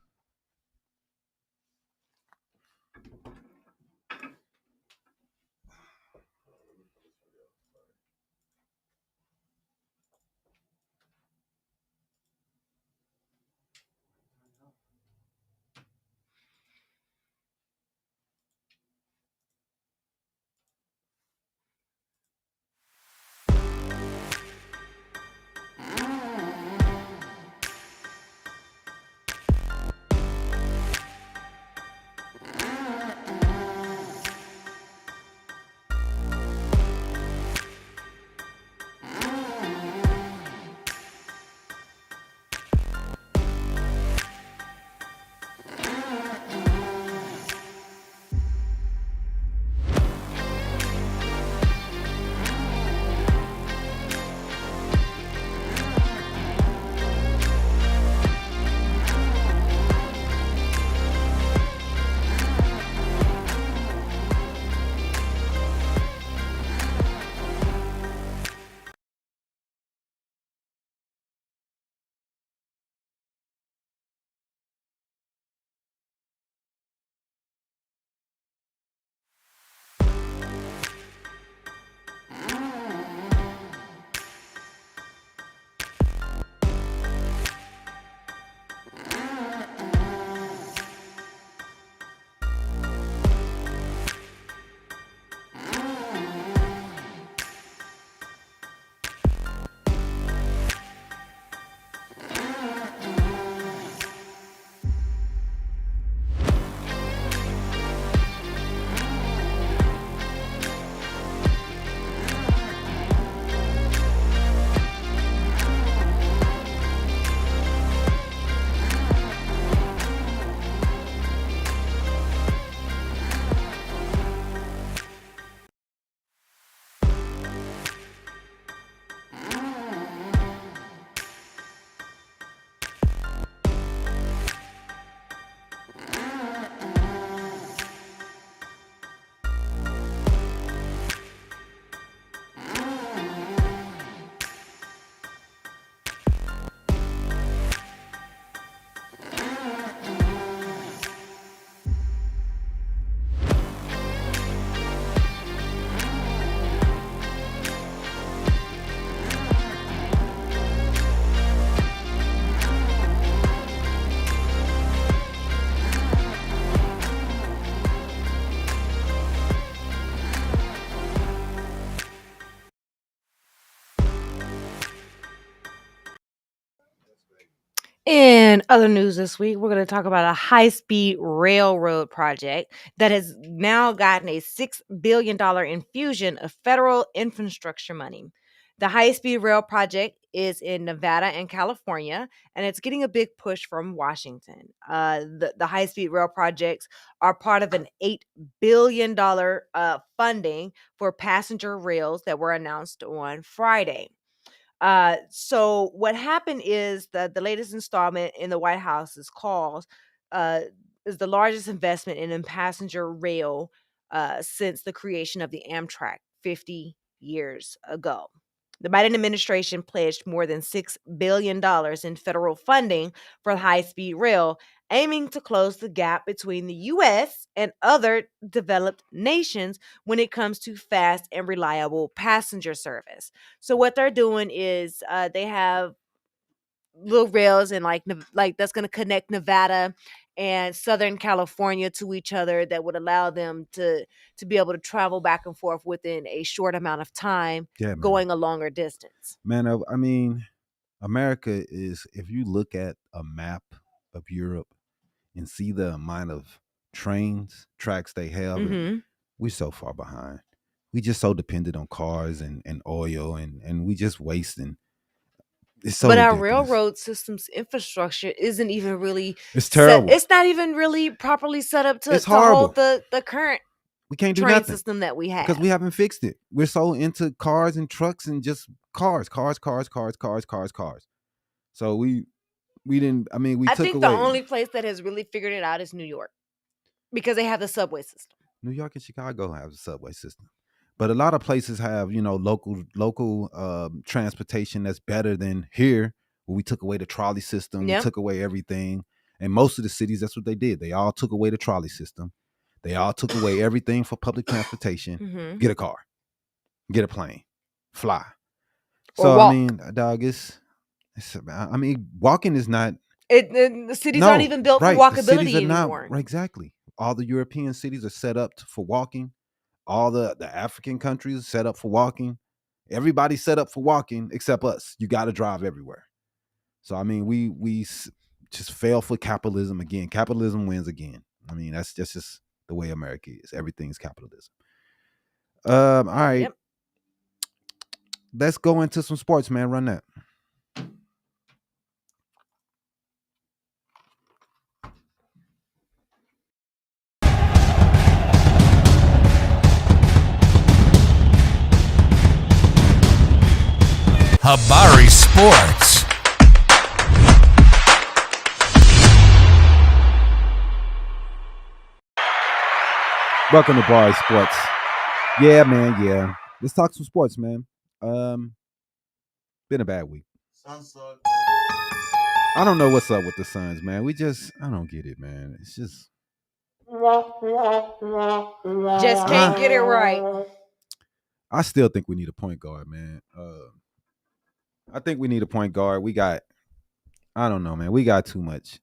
In other news this week, we're going to talk about a high-speed railroad project that has now gotten a $6 billion infusion of federal infrastructure money. The high-speed rail project is in Nevada and California, and it's getting a big push from Washington. The high-speed rail projects are part of an $8 billion funding for passenger rails that were announced on Friday. So what happened is that the latest installment in the White House uh, is the largest investment in a passenger rail since the creation of the Amtrak 50 years ago. The Biden administration pledged more than $6 billion in federal funding for high-speed rail, aiming to close the gap between the U.S. and other developed nations when it comes to fast and reliable passenger service. So what they're doing is they have little rails and like that's going to connect Nevada and Southern California to each other that would allow them to be able to travel back and forth within a short amount of time,
Yeah, man.
going a longer distance.
Man, I mean, America is, if you look at a map of Europe and see the amount of tracks they have,
Hmm.
we're so far behind. We just so dependent on cars and oil, and we just wasting. It's so
But our
ridiculous.
railroad system's infrastructure isn't even really
It's terrible.
It's not even really properly set up
It's
to
horrible.
hold the current
We can't do
train
nothing
system that we have.
because we haven't fixed it. We're so into cars and trucks and just cars. So we didn't. I mean, we
I
took
think the
away
only place that has really figured it out is New York because they have the subway system.
New York and Chicago have a subway system, but a lot of places have local transportation that's better than here. Where we took away the trolley system, we
Yep.
took away everything, and most of the cities that's what they did. They all took away the trolley system. They all took away everything for public transportation.
Mhm.
Get a car, get a plane, fly.
Or
So
walk.
I mean, dog, I mean, walking is not.
The cities aren't even built for
right. The cities
walkability
are not
anymore.
right, exactly. All the European cities are set up for walking. All the African countries are set up for walking. Everybody's set up for walking except us. You got to drive everywhere. So I mean, just fail for capitalism again. Capitalism wins again. I mean, that's just the way America is. Everything's capitalism. All right.
Yep.
Let's go into some sports, man. Run that.
Habari Sports.
Welcome to Habari Sports. Yeah, man. Yeah. Let's talk some sports, man. Been a bad week. I don't know what's up with the Suns, man. I don't get it, man. It's just
Can't get it right.
I still think we need a point guard, man. I think we need a point guard. I don't know, man. We got too much.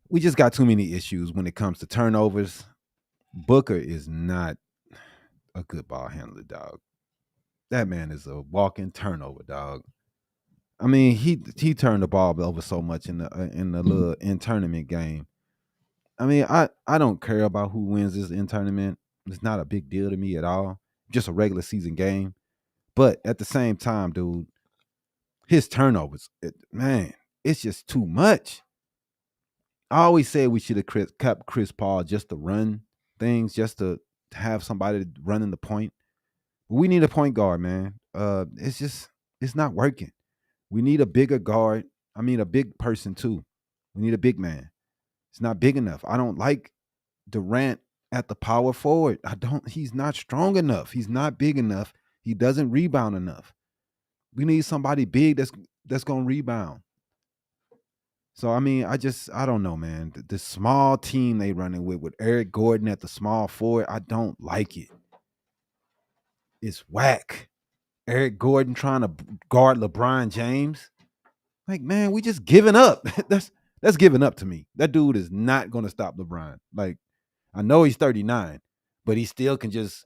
We just got too many issues when it comes to turnovers. Booker is not a good ball handler, dog. That man is a walking turnover, dog. I mean, he turned the ball over so much in the little in tournament game. I mean, I don't care about who wins this in tournament. It's not a big deal to me at all. Just a regular season game. But at the same time, dude, his turnovers, man, it's just too much. I always said we should have kept Chris Paul just to run things, just to have somebody running the point. We need a point guard, man. It's not working. We need a bigger guard. I mean, a big person too. We need a big man. It's not big enough. I don't like Durant at the power forward. He's not strong enough. He's not big enough. He doesn't rebound enough. We need somebody big that's gonna rebound. So I mean, I don't know, man. The small team they running with Eric Gordon at the small forward, I don't like it. It's whack. Eric Gordon trying to guard LeBron James. Like, man, we just giving up. That's giving up to me. That dude is not gonna stop LeBron. Like, I know he's 39, but he still can just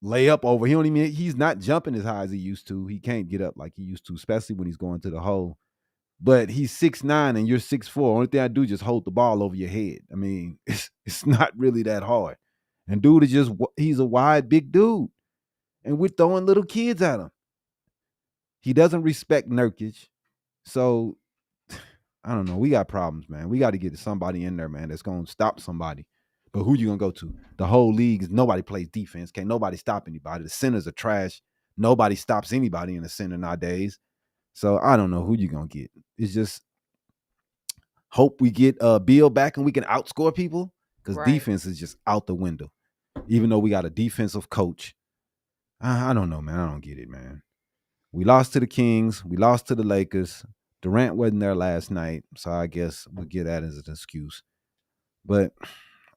lay up over. He's not jumping as high as he used to. He can't get up like he used to, especially when he's going to the hole. But he's 6'9" and you're 6'4". Only thing I do is just hold the ball over your head. I mean, it's not really that hard. And dude he's a wide, big dude. And we're throwing little kids at him. He doesn't respect Nurkic. So, I don't know. We got problems, man. We got to get somebody in there, man, that's going to stop somebody. But who you going to go to? The whole league, nobody plays defense. Can't nobody stop anybody. The centers are trash. Nobody stops anybody in the center nowadays. So, I don't know who you going to get. It's just hope we get Bill back and we can outscore people because defense is just out the window. Even though we got a defensive coach. I don't know, man. I don't get it, man. We lost to the Kings. We lost to the Lakers. Durant wasn't there last night, so I guess we'll get that as an excuse. But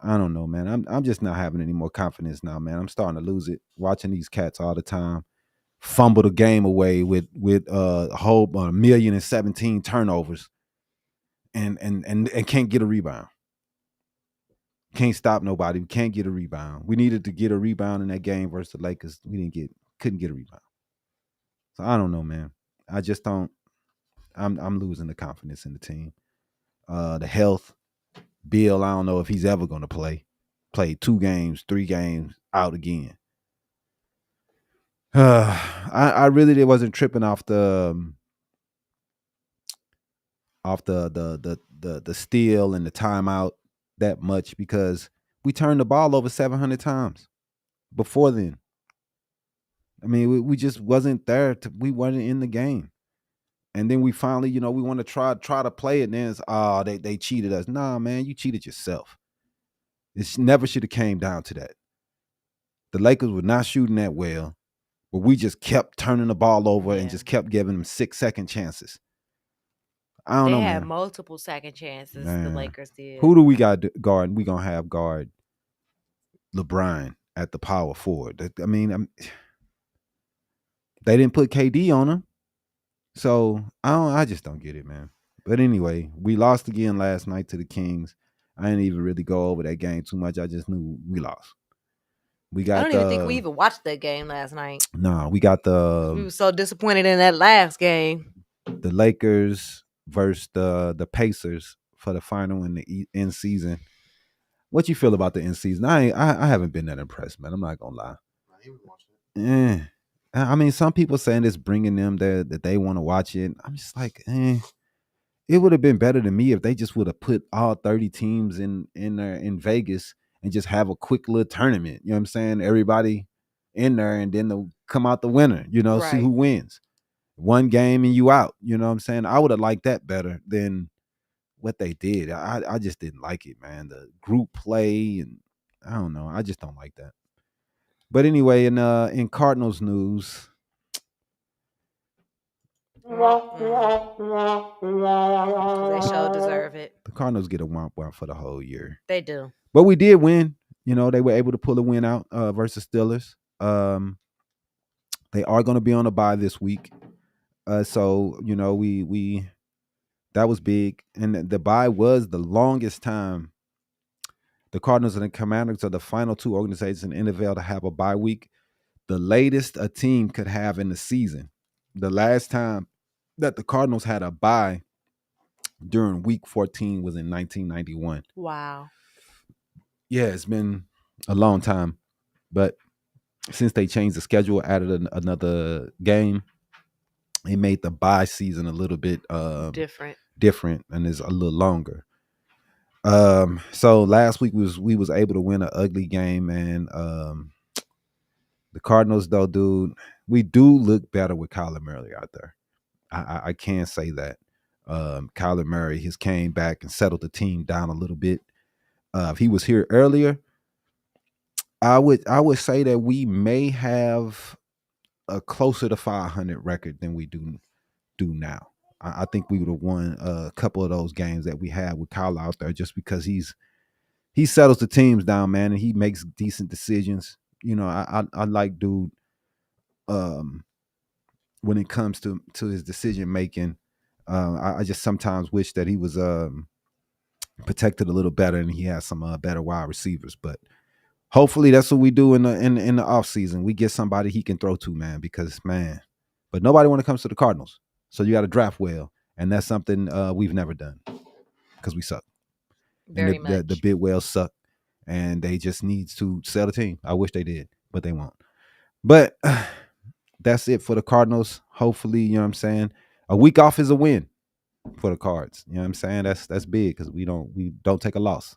I don't know, man. I'm just not having any more confidence now, man. I'm starting to lose it. Watching these cats all the time fumble the game away with a whole 1,017 turnovers and can't get a rebound. Can't stop nobody. We can't get a rebound. We needed to get a rebound in that game versus the Lakers. Couldn't get a rebound. So I don't know, man. I just don't. I'm losing the confidence in the team. The health. Bill, I don't know if he's ever going to play. Played 2 games, 3 games, out again. I really wasn't tripping off the steal and the timeout that much because We turned the ball over 700 times before then. I mean, we just wasn't there. We weren't in the game. And then we finally, we want to try to play it. And then it's, they cheated us. Nah, man, you cheated yourself. It never should have came down to that. The Lakers were not shooting that well, but we just kept turning the ball over and just kept giving them 6-second chances. I don't know,
They
man.
had multiple second chances. The
Man.
Lakers did.
Who do we got guard? We gonna have guard LeBron at the power forward. I mean, they didn't put KD on him, so I just don't get it, man. But anyway, we lost again last night to the Kings. I didn't even really go over that game too much. I just knew we lost. We got.
I don't even think we even watched that game last night.
No, we got
We were so disappointed in that last game.
The Lakers versus the Pacers for the final in the end season. What you feel about the end season? I haven't been that impressed, man. I'm not gonna lie. I mean, some people saying it's bringing them there that they want to watch it. I'm just like, it would have been better to me if they just would have put all 30 teams in there in Vegas and just have a quick little tournament. You know what I'm saying? Everybody in there, and then they'll come out the winner. See who wins. One game and you out. You know what I'm saying? I would have liked that better than what they did. I just didn't like it, man. The group play, and I don't know. I just don't like that. But anyway, in Cardinals news,
They sure deserve it.
the Cardinals get a womp womp for the whole year.
They do.
But we did win. They were able to pull a win out versus Steelers. They are going to be on a bye this week. So we that was big, and the bye was the longest time. The Cardinals and the Commanders are the final two organizations in the NFL to have a bye week. The latest a team could have in the season. The last time that the Cardinals had a bye during week 14 was in 1991.
Wow.
Yeah, it's been a long time. But since they changed the schedule, added another game, it made the bye season a little bit different, and it's a little longer. So last week we was able to win an ugly game, man. The Cardinals, though, dude, we do look better with Kyler Murray out there. I can't say that. Kyler Murray has came back and settled the team down a little bit. If he was here earlier, I would say that we may have a closer to 500 record than we do now. I think we would have won a couple of those games that we had with Kyler out there, just because he settles the teams down, man, and he makes decent decisions. I like dude when it comes to his decision making. I just sometimes wish that he was protected a little better and he has some better wide receivers. But hopefully that's what we do in the off season. We get somebody he can throw to, man, but nobody when it comes to the Cardinals. So you got to draft well, and that's something we've never done because we suck.
Very much.
The Bidwells suck, and they just need to sell the team. I wish they did, but they won't. But that's it for the Cardinals. Hopefully, you know what I'm saying, a week off is a win for the Cards. You know what I'm saying? That's big because we don't take a loss.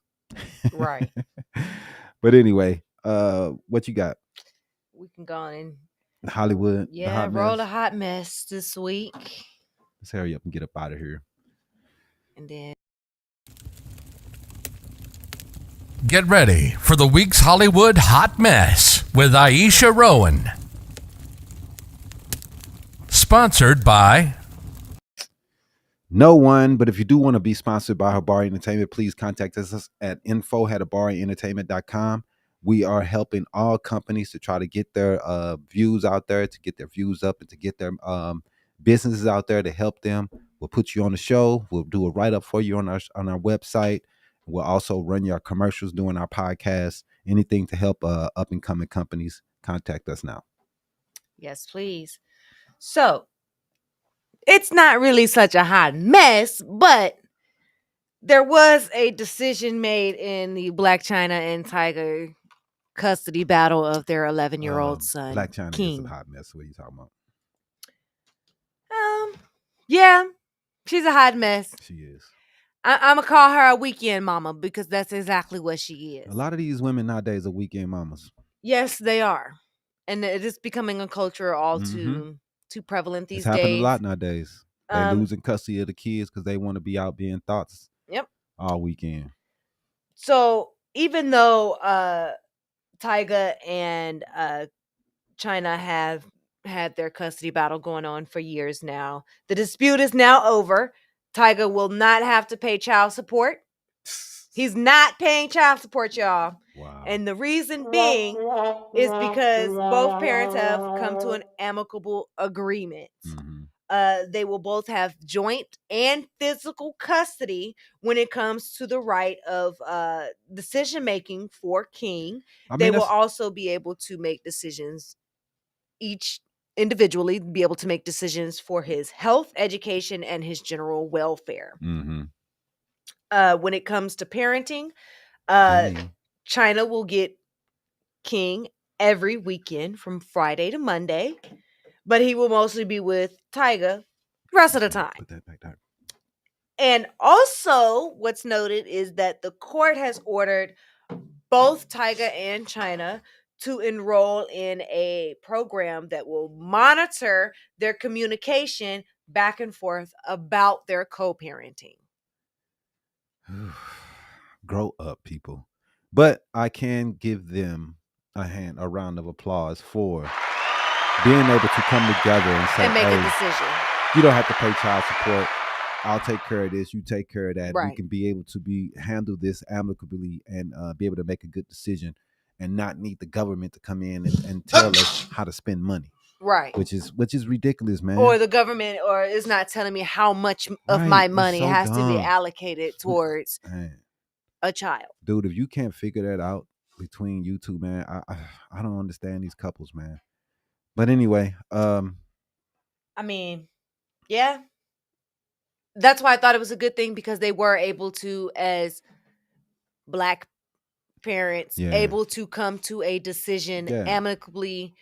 Right.
But anyway, what you got?
We can go on in
Hollywood.
Yeah, roll a hot mess this week.
Let's hurry up and get up out of here.
And then
get ready for the week's Hollywood hot mess with Iesha Rowan. Sponsored by
no one, but if you do want to be sponsored by Habari Entertainment, please contact us at info@habarientertainment.com. We are helping all companies to try to get their views out there, to get their views up, and to get their businesses out there to help them. We'll put you on the show. We'll do a write-up for you on our website. We'll also run your commercials during our podcast. Anything to help up-and-coming companies, contact us now.
Yes, please. So, it's not really such a hot mess, but there was a decision made in the Black China and Tiger custody battle of their 11-year-old son.
Black China
King.
is a hot mess. What are you talking about?
Yeah, she's a hot mess.
She is.
I'm gonna call her a weekend mama because that's exactly what she is.
A lot of these women nowadays are weekend mamas.
Yes, they are, and it is becoming a culture all
Mm-hmm.
too prevalent
It's
these
happening a
days.
lot nowadays. They losing custody of the kids because they want to be out being thoughts
Yep.
all weekend.
So even though Tyga and China have had their custody battle going on for years now, the dispute is now over. Tyga will not have to pay child support. He's not paying child support, y'all.
Wow.
And the reason being is because both parents have come to an amicable agreement.
Mm-hmm.
They will both have joint and physical custody when it comes to the right of decision making for King. They will also be able to make decisions each individually, be able to make decisions for his health, education, and his general welfare.
Mm-hmm.
When it comes to parenting,
Dang.
China will get King every weekend from Friday to Monday, but he will mostly be with Tyga the rest of the time.
Put that back there.
And also, what's noted is that the court has ordered both Tyga and China to enroll in a program that will monitor their communication back and forth about their co-parenting.
Grow up, people. But I can give them a round of applause for being able to come together and say,
And make
hey,
a decision.
You don't have to pay child support. I'll take care of this. You take care of that.
Right.
We can be able to handle this amicably and be able to make a good decision and not need the government to come in and tell us how to spend money.
Right.
Which is ridiculous, man.
Or the government is not telling me how much of
Right.
my
It's
money
so
has to be
dumb.
allocated towards
Man.
a child.
Dude, if you can't figure that out between you two, man, I don't understand these couples, man. But anyway,
I mean, yeah. That's why I thought it was a good thing because they were able to, as Black parents, able to come to a decision amicably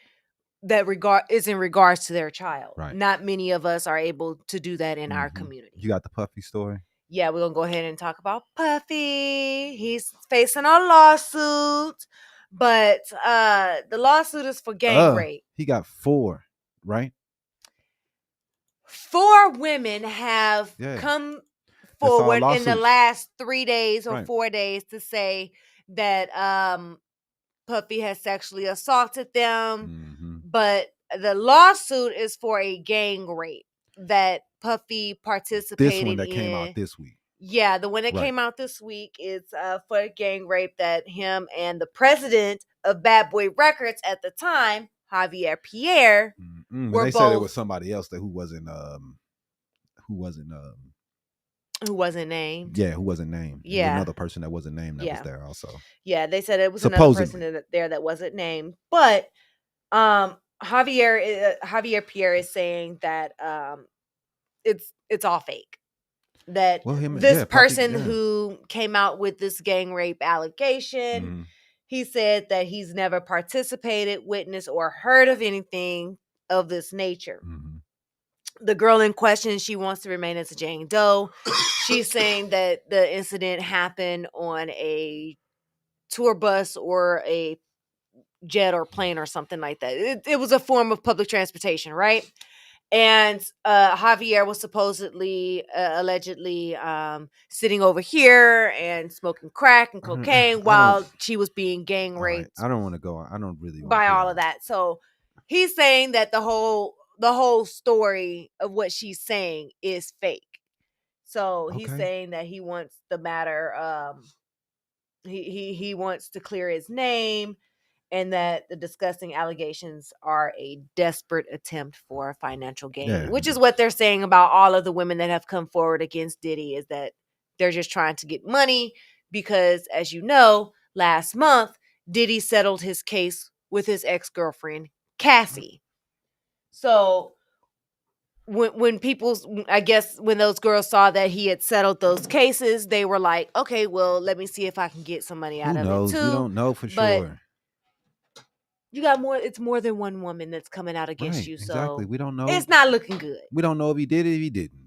that is in regards to their child.
Right.
Not many of us are able to do that in our community.
You got the Puffy story?
Yeah, we're gonna go ahead and talk about Puffy. He's facing a lawsuit, but the lawsuit is for gang rape.
He got 4, right?
4 women have come forward in the last 3 days or 4 days to say that Puffy has sexually assaulted them, but the lawsuit is for a gang rape that Puffy participated in.
This one that came out this week.
Yeah, the one that came out this week is for a gang rape that him and the president of Bad Boy Records at the time, Javier Pierre, were
they
both.
said it was somebody else who wasn't
named.
Yeah, who wasn't named.
Yeah,
and another person that wasn't named that was there also.
Yeah, they said it was another person there that wasn't named, but Javier Pierre is saying that it's all fake. That this person who came out with this gang rape allegation, he said that he's never participated, witnessed, or heard of anything of this nature. The girl in question, she wants to remain as a Jane Doe. She's saying that the incident happened on a tour bus or a jet or plane or something like that. It was a form of public transportation, right? And Javier was supposedly, allegedly sitting over here and smoking crack and cocaine while she was being gang raped.
Right. I don't want to go. I don't really
by all of that. So he's saying that the whole story of what she's saying is fake. So he's saying that he wants the matter. He wants to clear his name. And that the disgusting allegations are a desperate attempt for financial gain, which is what they're saying about all of the women that have come forward against Diddy, is that they're just trying to get money because, as you know, last month, Diddy settled his case with his ex-girlfriend, Cassie. So when people, I guess, when those girls saw that he had settled those cases, they were like, okay, well, let me see if I can get some money out of it too.
We don't know for sure.
You got more. It's more than one woman that's coming out against you. So
exactly. We don't know.
It's not looking good.
We don't know if he did it, if he didn't.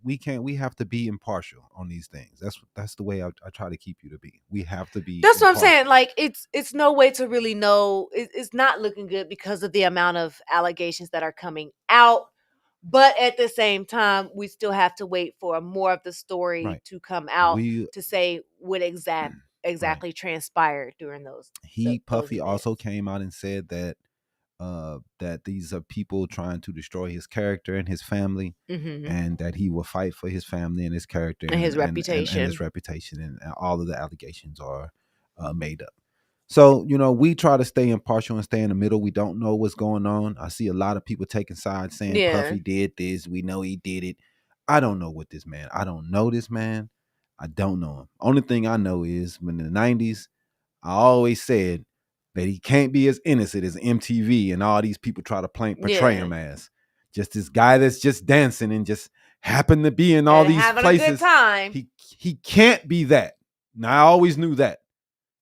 we have to be impartial on these things. That's the way I try to keep you to be. We have to be.
That's what I'm
impartial.
saying. Like it's no way to really know. It's not looking good because of the amount of allegations that are coming out. But at the same time, we still have to wait for more of the story
Right.
to come out
We
to say what exactly transpired during those.
Puffy
those
also
events.
came out and said that that these are people trying to destroy his character and his family,
Mhm.
and that he will fight for his family and his character
And his
and
reputation.
his reputation, and all of the allegations are made up. So, we try to stay impartial and stay in the middle. We don't know what's going on. I see a lot of people taking sides saying
Yeah.
Puffy did this. We know he did it. I don't know I don't know this man. I don't know him. Only thing I know is when in the 90s, I always said that he can't be as innocent as MTV and all these people try to portray him as. Just this guy that's just dancing and just happened to be in all
And
these
having
places.
a good time.
He can't be that. Now, I always knew that.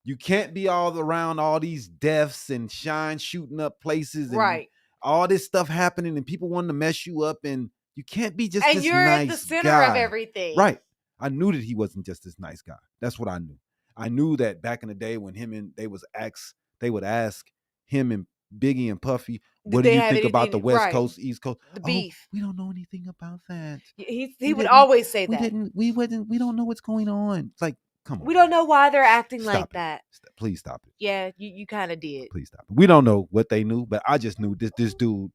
You can't be all around all these deaths and shooting up places and
Right.
all this stuff happening and people wanting to mess you up, and you can't be just
And
this
you're
nice
at the center
guy.
of everything.
Right. I knew that he wasn't just this nice guy. That's what I knew. I knew that back in the day when they would ask him and Biggie and Puffy, what do you think about the West Coast, East Coast?
The beef.
We don't know anything about that.
He would always say that.
We don't know what's going on. It's like, come on.
We don't know why they're acting
Stop
like
it.
that.
Please stop it.
Yeah, you kind of did.
Please stop it. We don't know what they knew, but I just knew this dude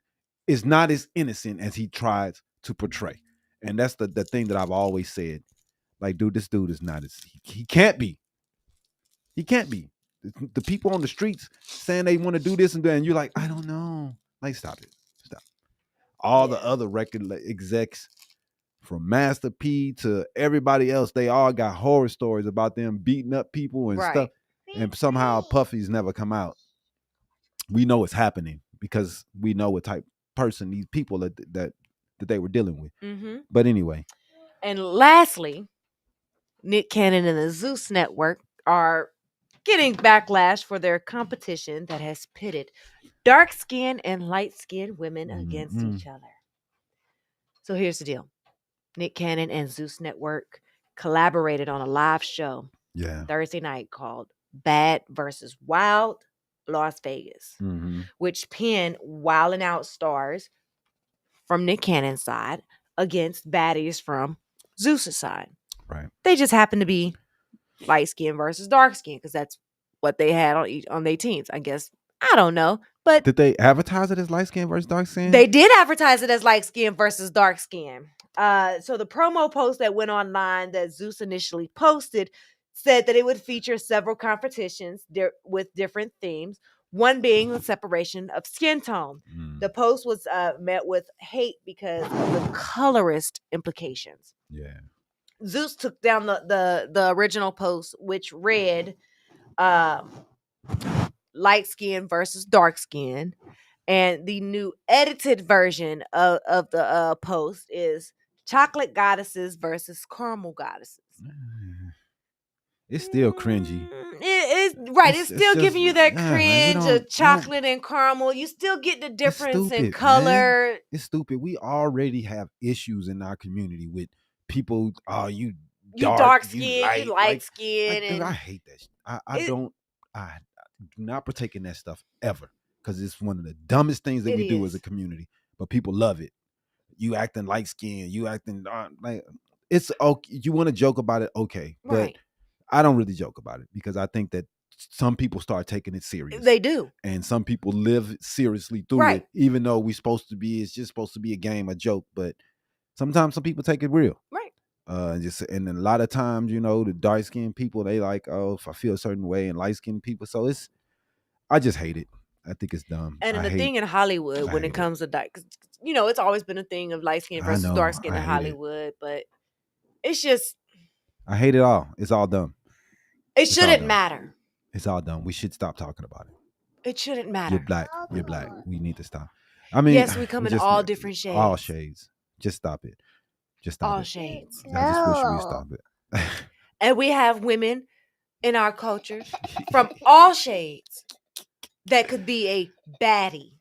is not as innocent as he tried to portray. And that's the thing that I've always said. Like, dude, this dude is not as he can't be. He can't be. The people on the streets saying they want to do this and that, and you're like, I don't know. Like, stop it. Stop. All the other record execs, from Master P to everybody else, they all got horror stories about them beating up people and stuff. And somehow Puffy's never come out. We know it's happening because we know what type person these people that they were dealing with.
Mm-hmm.
But anyway.
And lastly, Nick Cannon and the Zeus Network are getting backlash for their competition that has pitted dark-skinned and light-skinned women against each other. So here's the deal. Nick Cannon and Zeus Network collaborated on a live show Thursday night called Bad versus Wild Las Vegas, which pinned Wild and Out stars from Nick Cannon's side against baddies from Zeus's side.
Right.
They just happened to be light skin versus dark skin because that's what they had on their teams. I guess. I don't know. But
did they advertise it as light skin versus dark skin?
They did advertise it as light skin versus dark skin. So the promo post that went online that Zeus initially posted said that it would feature several competitions with different themes, one being the separation of skin tone. The post was met with hate because of the colorist implications.
Yeah.
Zeus took down the original post, which read light skin versus dark skin. And the new edited version of the post is chocolate goddesses versus caramel goddesses.
It's still cringy.
It's still just, giving you that cringe of chocolate and caramel. You still get the difference in color.
Man. It's stupid. We already have issues in our community with people. Oh, you dark skin,
you light skin.
Dude, I hate that. I do not partake in that stuff ever because it's one of the dumbest things that we do as a community. But people love it. You acting light skin. You acting like it's okay. You want to joke about it, okay, but I don't really joke about it because I think that some people start taking it serious.
They do.
And some people live seriously through it, even though it's just supposed to be a game, a joke. But sometimes some people take it real.
Right.
And a lot of times, the dark skinned people, they like, oh, if I feel a certain way, and light skinned people. So I just hate it. I think it's dumb.
And the thing in Hollywood when it comes to dark, it's always been a thing of light skin versus dark skin in Hollywood, but it's just.
I hate it all. It's all dumb.
It shouldn't matter.
It's all dumb. We should stop talking about it.
It shouldn't matter.
You're black. We need to stop. I mean,
yes, we come in all different shades.
All shades. Just stop it. Just stop
all
it.
Shades.
I just wish we stop it.
And we have women in our culture from all shades that could be a baddie.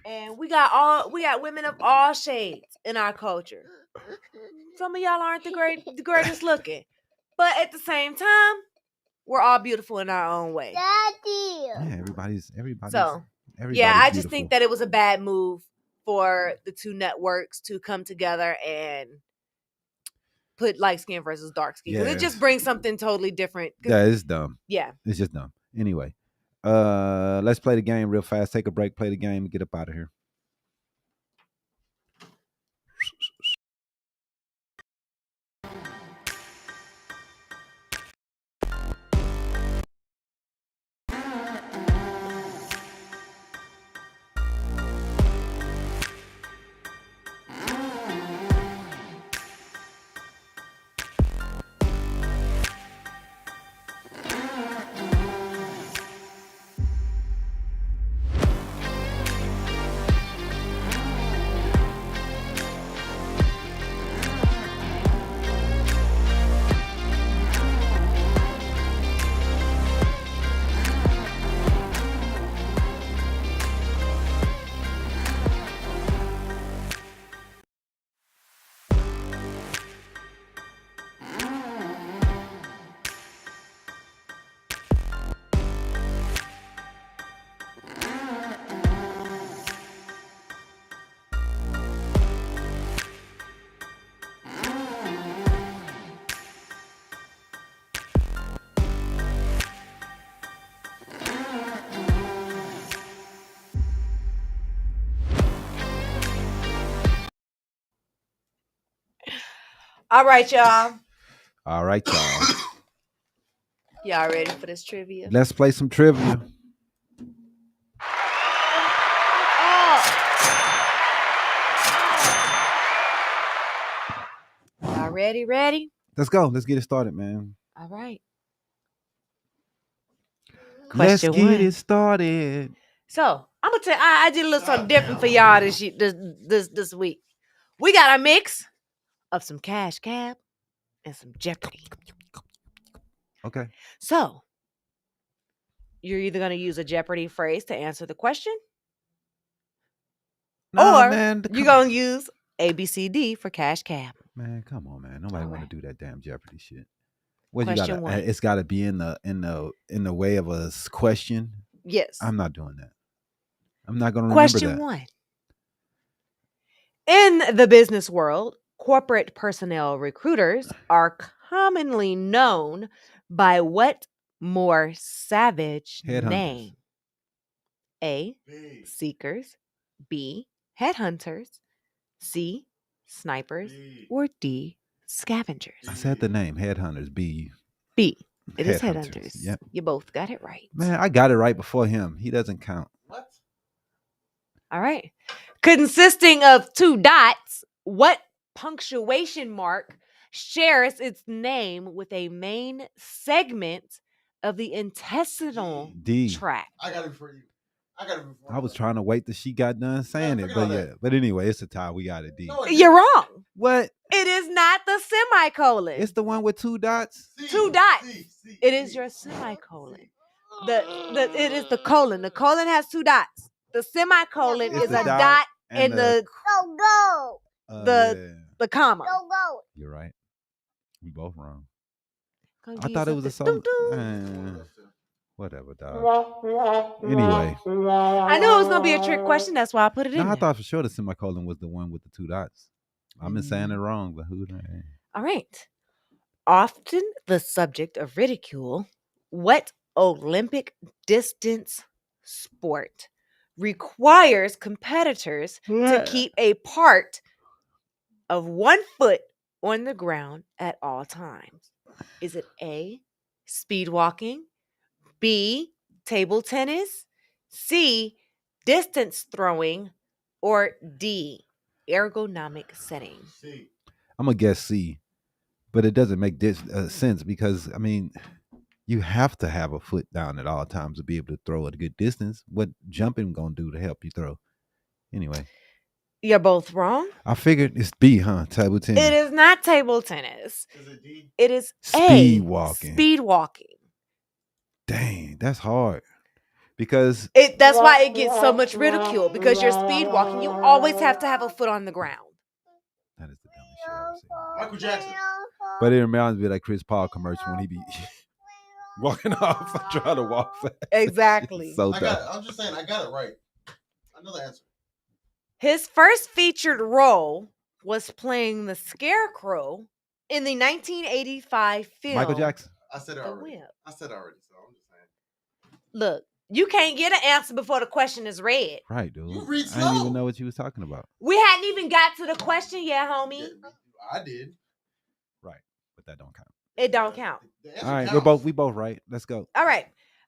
And we got women of all shades in our culture. Some of y'all aren't the greatest looking. But at the same time, we're all beautiful in our own way.
Yeah, everybody's
So,
everybody's
yeah, I just
beautiful.
think that it was a bad move for the two networks to come together and put light skin versus dark skin. Because it just brings something totally different.
Yeah, it's dumb.
Yeah.
It's just dumb. Anyway, let's play the game real fast. Take a break, play the game, and get up out of here.
All right, y'all.
All right, y'all.
Y'all ready for this trivia?
Let's play some trivia.
Y'all ready?
Let's go. Let's get it started, man.
All right.
Let's
Question
get
one.
it started.
So I'm gonna tell you, I did a little something different for y'all this week. We got a mix of some Cash Cab and some Jeopardy.
Okay.
So you're either gonna use a Jeopardy phrase to answer the question,
Nah,
or
man.
you're gonna use ABCD for Cash Cab.
Man, come on, man. Nobody
All
want
right.
to do that damn Jeopardy shit. What you
Question
gotta?
one.
It's got to be in the way of a question.
Yes.
I'm not doing that. I'm not gonna remember
Question
that.
one. In the business world, corporate personnel recruiters are commonly known by what more savage
Headhunters.
name? A. Seekers. B. Headhunters. C. Snipers. Or D. Scavengers.
I said the name Headhunters. B.
It is Headhunters.
Yep.
You both got it right.
Man, I got it right before him. He doesn't count.
What?
All right. Consisting of two dots, what punctuation mark shares its name with a main segment of the intestinal
D.
tract?
I got it for you.
I was trying to wait till she got done saying it, but yeah. But anyway, it's a tie. We got a D.
No,
You're wrong.
What?
It is not the semicolon.
It's the one with two dots.
Two dots. It is your semicolon. It is the colon. The colon has two dots. The semicolon
It's
is
the
a
dot
dot
and
in the
yeah.
comma.
You're right. We both wrong.
Go
I
use
thought it was a
something.
song. Whatever, dog. Anyway,
I knew it was gonna be a trick question. That's why I put it in.
no, I
there.
thought for sure the semicolon was the one with the two dots. I've been saying it wrong, but who knows?
All right. Often the subject of ridicule, what Olympic distance sport requires competitors to keep a part of 1 foot on the ground at all times? Is it A, speed walking, B, table tennis, C, distance throwing, or D, ergonomic setting?
I'm gonna guess C, but it doesn't make sense because I mean, you have to have a foot down at all times to be able to throw at a good distance. What jumping gonna do to help you throw? Anyway,
You're both wrong.
I figured it's B, huh? Table tennis.
It is not table tennis.
Is it D?
It is
Speed
A,
walking.
speed walking.
Dang, that's hard. Because
That's why it gets so much ridicule, because you're speed walking. You always have to have a foot on the ground.
ever seen.
Michael Jackson.
But it reminds me of that Chris Paul commercial when he be walking off trying to walk fast.
Exactly.
So
I
dumb.
got it. I'm just saying, I got it right. I know the answer.
His first featured role was playing the Scarecrow in the 1985 film
Michael Jackson.
I said it
The
already.
Whip.
I said it already, so I'm just saying.
Look, you can't get an answer before the question is read.
Right, dude.
You read
I didn't
slow.
even know what you was talking about.
We hadn't even got to the question yet, homie.
Yeah, I did.
Right, but that don't count.
It don't count.
The answer
All right,
counts.
we both right. Let's go.
All right.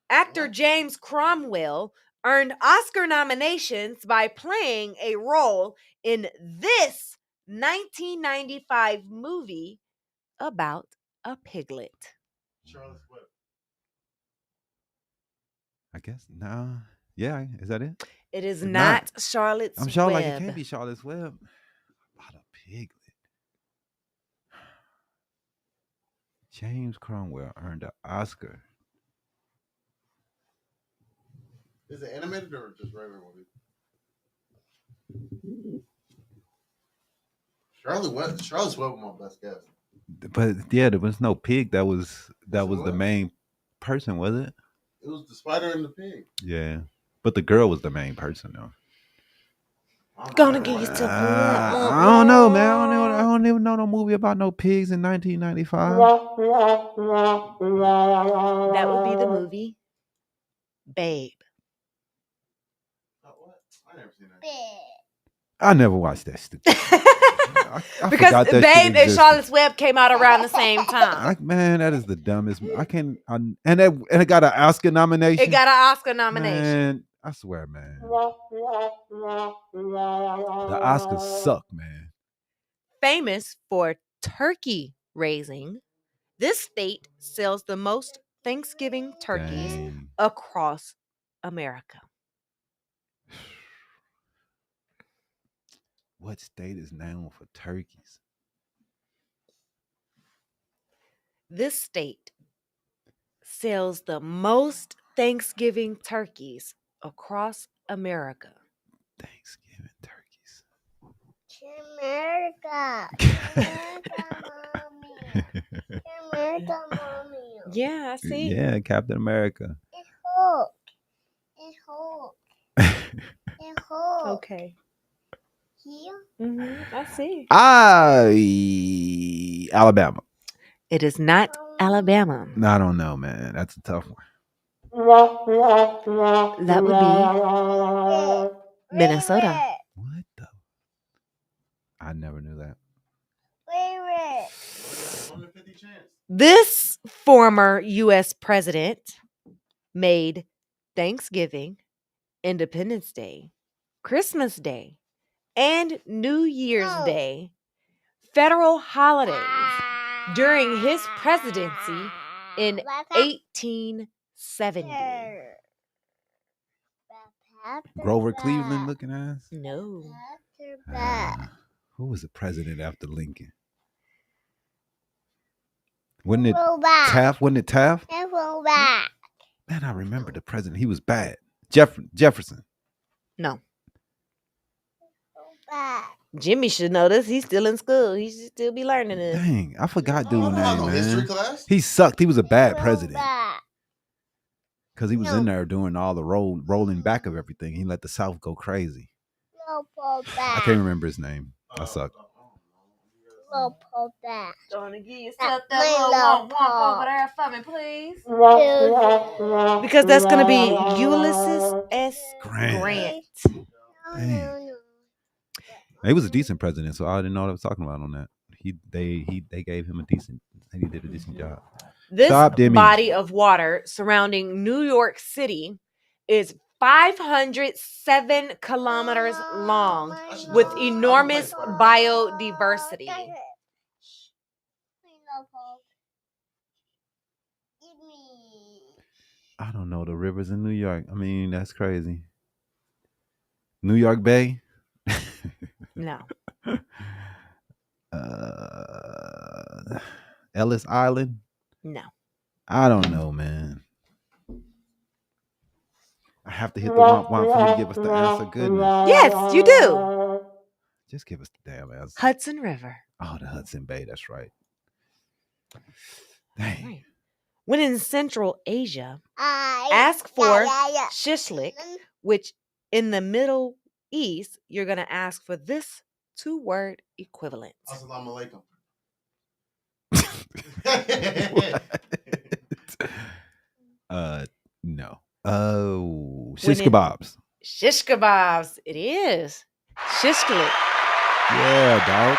Actor James Cromwell earned Oscar nominations by playing a role in this 1995 movie about a piglet.
Charles Webb.
I guess nah. Yeah, is that it?
It is
It's
not Charlotte's
I'm sure
Web.
like it can't be Charlotte's Web. About a piglet. James Cromwell earned an Oscar.
Is it animated or just regular movie? Charlotte's Web was my best guess.
But yeah, there was no pig that was
Yes, it
the
was.
main person, was it?
It was the spider and the pig.
Yeah. But the girl was the main person though.
Gonna get you to
I don't know, man. I don't even know no movie about no pigs in 1995.
That would be the movie Babe.
Oh, what? I never seen that.
I never watched that stupid. I
Because
forgot that shit
Babe and
existed.
Charlotte's Web came out around the same time.
Man, that is the dumbest. I can't. And it got an Oscar nomination.
It got an Oscar nomination.
Man, I swear, man. The Oscars suck, man.
Famous for turkey raising, this state sells the most Thanksgiving turkeys
Dang.
across America.
What state is known for turkeys?
This state sells the most Thanksgiving turkeys across America.
Thanksgiving turkeys.
America. America, mommy.
Yeah, I see.
Yeah, Captain America.
It's Hulk. It's Hulk. It's Hulk.
Okay.
Here.
I see.
Alabama.
It is not Alabama.
No, I don't know, man. That's a tough one.
That would be Minnesota.
What the? I never knew that.
Wait.
150 chance.
This former U.S. president made Thanksgiving, Independence Day, Christmas Day, and New Year's Day federal holidays during his presidency in 1870.
Grover Cleveland looking ass.
No.
Who was the president after Lincoln? Wasn't it Taft? Wasn't it Taft? Man, I remember the president. He was bad. Jefferson.
No. Jimmy should know this. He's still in school. He should still be learning this.
Dang, I forgot dude's
I
name,
know history
man.
class.
He sucked. He was a bad president. Because he was in there doing all the rolling back of everything. He let the South go crazy. I can't remember his name. I suck.
Gonna give yourself
That
that little
little
walk over there for me, please. Because that's gonna be Ulysses S. Grant.
Dang. He was a decent president, so I didn't know what I was talking about on that. They gave him he did a decent job.
This
Stop, Demi.
body of water surrounding New York City is 507 kilometers long with enormous biodiversity.
I don't know the rivers in New York. I mean, that's crazy. New York Bay.
No.
Ellis Island.
No.
I don't know, man. I have to hit the one for you to give us the answer. Goodness.
Yes, you do.
Just give us the damn answer.
Hudson River.
Oh, the Hudson Bay. That's right. Dang.
Right. When in Central Asia,
Ask
ask for shishlik, which in the Middle East, you're going to ask for this 2-word equivalent.
Assalamu alaikum.
No. Oh,
When
shish
in-
kebabs.
Shish kebabs. It is. Shishlik.
Yeah, dog.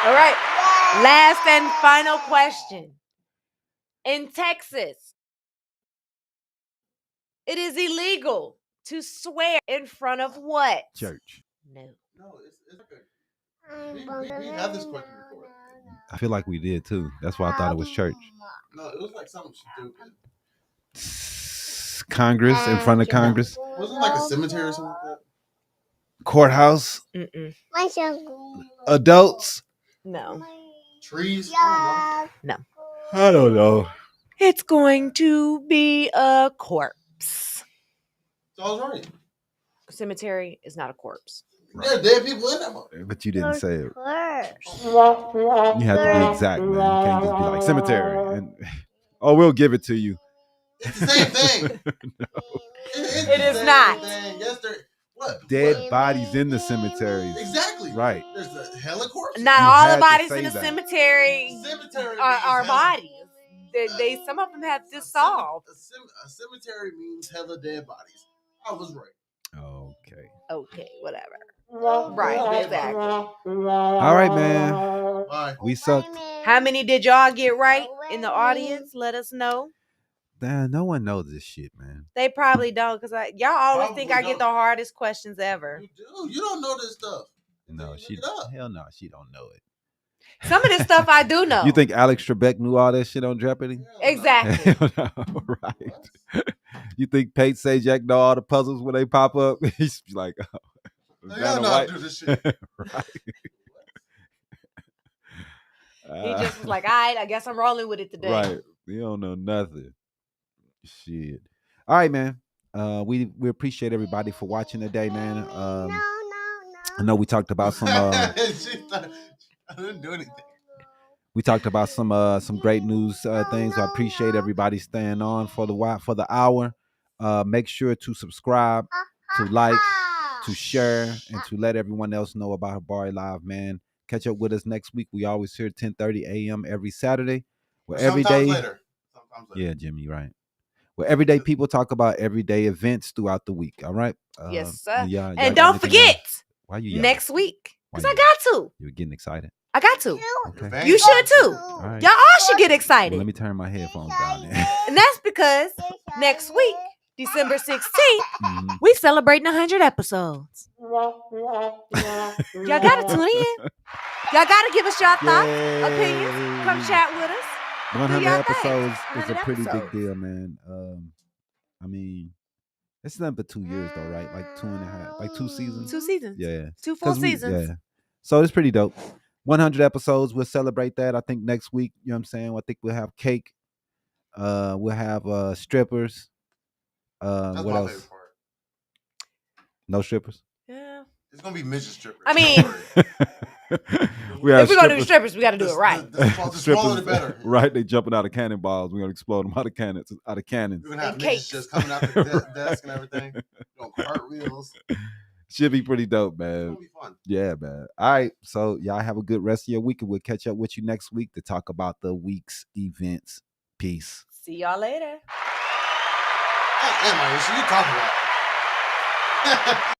All right. Last and final question. In Texas, it is illegal to swear in front of what?
Church.
No.
No, it's okay. We had this question before.
I feel like we did too. That's why I thought it was church.
No, it was like something stupid.
Congress, in front of Congress.
Wasn't it like a cemetery or something like that?
Courthouse.
Mm-mm.
Adults.
No.
Trees? I
I don't know.
It's going to be a corpse.
don't know. So I was right.
Cemetery is not a corpse.
There are dead people in that one.
But you didn't say it.
First.
You have to be exact, man. You can't just be like cemetery. And we'll give it to you.
It's the same thing.
It is not.
Yes, there. What?
Dead bodies in the cemeteries.
Exactly.
Right.
There's the helicopter.
Not
You
all
had
the
to
bodies
say
in the
that.
cemetery
Cemetery
are
means
bodies. They some of them have dissolved.
A cemetery means hella dead bodies. I was right.
Okay.
Okay, whatever. Right, exactly.
All right, man.
Bye.
We sucked.
How many did y'all get right in the audience? Let us know.
Damn, no one knows this shit, man.
They probably don't, because y'all always think I
Probably
get the hardest questions ever.
You do. You don't know this stuff.
No,
Look
she
it up.
hell no, she don't know it.
Some of this stuff I do know.
You think Alex Trebek knew all that shit on Jeopardy?
Hell no.
Exactly.
Hell no, right. You think Pate Sajak know all the puzzles when they pop up? He's like, oh,
Y'all know how to do this shit.
Right.
He just was like, all right, I guess I'm rolling with it today.
Right. You don't know nothing. Shit. All right, man. We appreciate everybody for watching today, man. I know we talked about some
I didn't do anything.
we talked about some great news things. I appreciate everybody staying on for the hour. Make sure to subscribe, to like, to share, and to let everyone else know about Habari Live, man. Catch up with us next week. We always here 10:30 a.m. every Saturday. Where every
Sometimes
day,
later. Sometimes later.
yeah, Jimmy, right. Where everyday people talk about everyday events throughout the week. All right.
Yes, sir.
Y'all
And
got
don't
anything
forget,
else? Why you yelling?
next week,
Why
because I
you
got to.
You're getting excited.
I got to.
Okay.
Van
You should too.
All right.
Y'all all should get
Well,
excited.
let me turn my headphones down there.
And that's because next week, December 16th,
Mhm.
we celebrating 100 episodes. Y'all gotta tune in. Y'all gotta give us y'all thoughts, opinions. Come
Yay.
chat with us.
100
y'all thing.
episodes is a
100
pretty
episodes.
big deal, man. I mean, it's nothing but 2 years though, right? Like 2.5, like 2 seasons.
2 seasons.
Yeah.
2 full
'Cause we-
seasons.
Yeah. So it's pretty dope. 100 episodes. We'll celebrate that. I think next week, you know what I'm saying? I think we'll have cake. We'll have strippers.
That's
What
my
else?
favorite part.
No strippers.
Yeah.
It's gonna be midget strippers.
I mean,
We have
if we're gonna do strippers, we gotta do it right.
The smaller the better.
Right? They jumping out of cannonballs. We're gonna explode them out of cannons.
We're gonna have
And
midgets
cakes.
just coming out the desk and everything. Doing cartwheels.
Should be pretty dope,
It's
man.
gonna be fun.
Yeah, man. All right. So y'all have a good rest of your week, and we'll catch up with you next week to talk about the week's events. Peace.
See y'all later.
Hey, Iesha, you talking about?